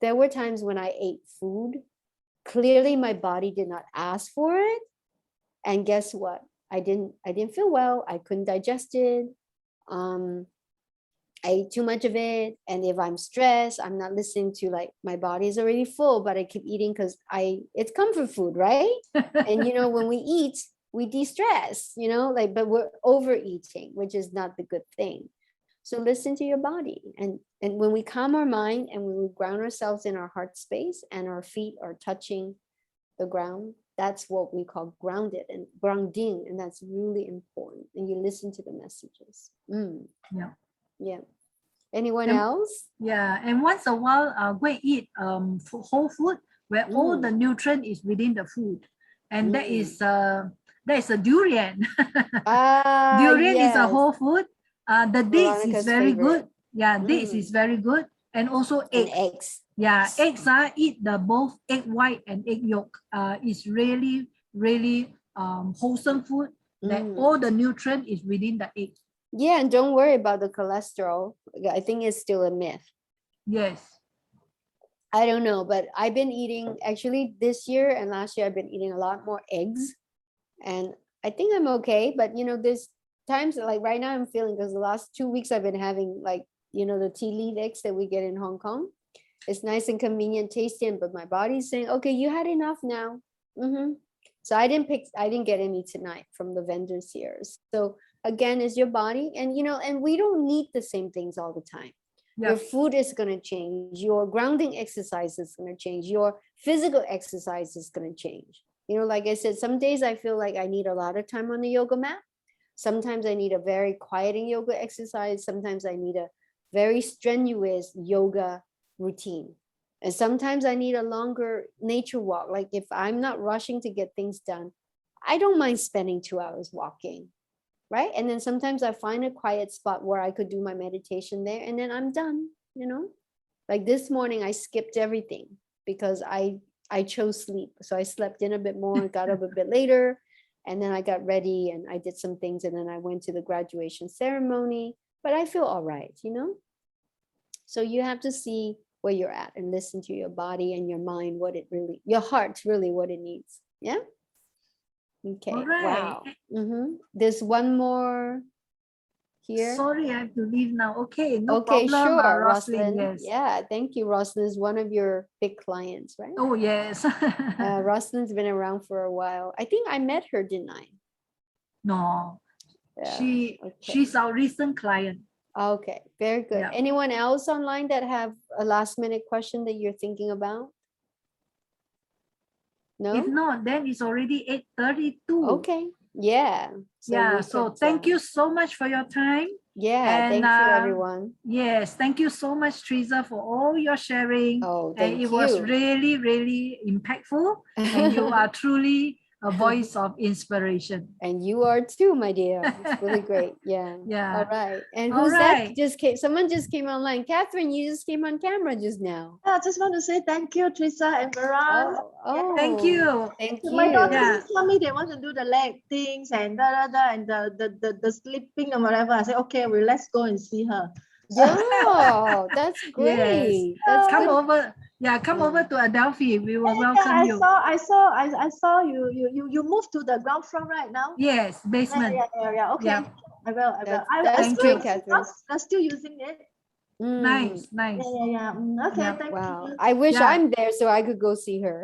there were times when I ate food. Clearly my body did not ask for it. And guess what? I didn't feel well. I couldn't digest it. I ate too much of it. And if I'm stressed, I'm not listening to, like, my body is already full, but I keep eating because it's comfort food, right? And when we eat, we de-stress, but we're overeating, which is not the good thing. So listen to your body. And when we calm our mind and when we ground ourselves in our heart space and our feet are touching the ground, that's what we call grounded and grounding. And that's really important. And you listen to the messages. Yeah. Anyone else? Yeah. And once a while, go and eat whole food where all the nutrient is within the food. And that is a durian. Durian is a whole food. The dates Veronica's is very favorite. good. Yeah, dates is very good. And also eggs. And eggs. Yeah, eggs eat the both egg white and egg yolk. Is really, really wholesome food that all the nutrient is within the egg. Yeah, and don't worry about the cholesterol. I think it's still a myth. Yes. I don't know, but I've been eating, actually this year and last year, I've been eating a lot more eggs. And I think I'm okay. But, there's times like right now I'm feeling, because the last 2 weeks I've been having like the tea leaf eggs that we get in Hong Kong. It's nice and convenient, tasty, but my body's saying, okay, you had enough now. So I didn't get any tonight from the vendors here. So again, it's your body, and and we don't need the same things all the time. Your food is going to change. Your grounding exercise is going to change. Your physical exercise is going to change. Like I said, some days I feel like I need a lot of time on the yoga mat. Sometimes I need a very quieting yoga exercise. Sometimes I need a very strenuous yoga routine. And sometimes I need a longer nature walk. Like if I'm not rushing to get things done, I don't mind spending 2 hours walking. Right. And then sometimes I find a quiet spot where I could do my meditation there, and then I'm done, Like this morning, I skipped everything because I chose sleep. So I slept in a bit more, got up a bit later, and then I got ready and I did some things, and then I went to the graduation ceremony, but I feel all right, So you have to see where you're at and listen to your body and your mind, your heart really what it needs. Yeah. Okay. All right. Wow. There's one more here. Sorry, I have to leave now. Okay, no Okay, problem. sure, Roslyn, Roslyn. yes. Yeah, thank you. Roslyn is one of your big clients, right? Oh, yes. Roslyn's been around for a while. I think I met her, didn't I? No, Yeah, she's our recent client. Okay, very good. Yeah. Anyone else online that have a last minute question that you're thinking about? No? If not, then it's already 8:32. Okay, yeah. So thank you so much for your time. Yeah, And, thank you, everyone. Yes, thank you so much, Teresa, for all your sharing. Oh, And it was really, really impactful. And you are truly a voice of inspiration. And you are too, my dear. It's really great. Yeah. Yeah. All right. And All who's right. that? Someone just came online. Catherine, you just came on camera just now. I just want to say thank you, Teresa and Veronica. Thank you. Thank you. My daughter just told me they want to do the leg things and and the sleeping and whatever. I said, okay, well, let's go and see her. Yeah, that's great. That's Come good. over. Yeah, come over to Adelphi. We will Yeah, welcome you. I saw you moved to the ground floor right now. Yes, basement. Yeah. Okay. Yeah. I will. That's Thank great, you. Catherine. I'm still using it. Nice. Yeah. Okay, Yeah. thank Wow. you. I wish Yeah. I'm there so I could go see her.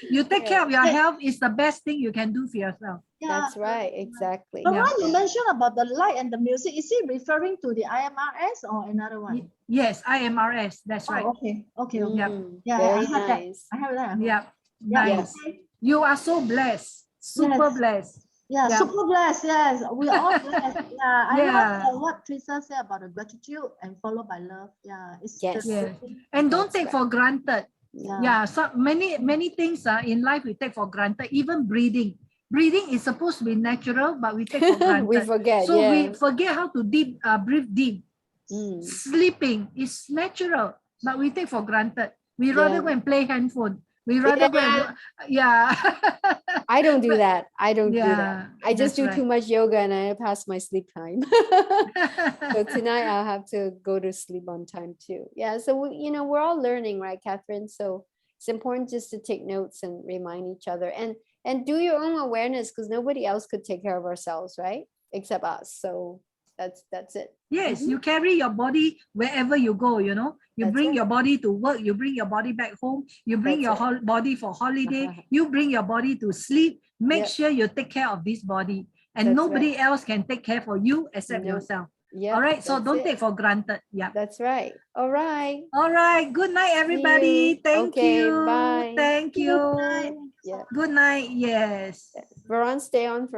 You take care of your health is the best thing you can do for yourself. That's right. Exactly. But Yeah. what you mentioned about the light and the music, is it referring to the IMRS or another one? Yes, IMRS. That's right. Okay. Yeah. Yeah, Very I have that. nice. I have that. Yeah. Yeah. Nice. Okay. You are so blessed. Super Yes. blessed. Yeah, Yeah. super blessed. Yes, we are all blessed. Yeah, I Yeah. love what Teresa said about the gratitude and followed by love. Yeah, it's Yes. Yes. And don't That's take right. for granted. Yeah. Yeah, so many things in life we take for granted, even breathing. Breathing is supposed to be natural, but we take for granted. We forget. So yeah. we forget how to breathe deep. Mm. Sleeping is natural, but we take for granted. We rather Yeah. go and play handphone. We rather go and I don't do But- that. I don't do that. yeah. I just that's do too much yoga and I pass my sleep time. So tonight I'll have to go to sleep on time too. Yeah. So we're all learning, right, Catherine? So it's important just to take notes and remind each other and do your own awareness, because nobody else could take care of ourselves, right? Except us. So that's it. Yes, you carry your body wherever you go, you That's bring right. your body to work, you bring your body back home, you bring That's your body for holiday, you bring your body to sleep. Make Yep. sure you take care of this body, and That's nobody else can take care for you except No. yourself. Yeah. All right, so that's don't it. take for granted. Yeah. That's right. All right. All right, good night, everybody. you. Thank Okay, you. bye. Thank you. Yeah. Good night. Yes. Veron, stay on for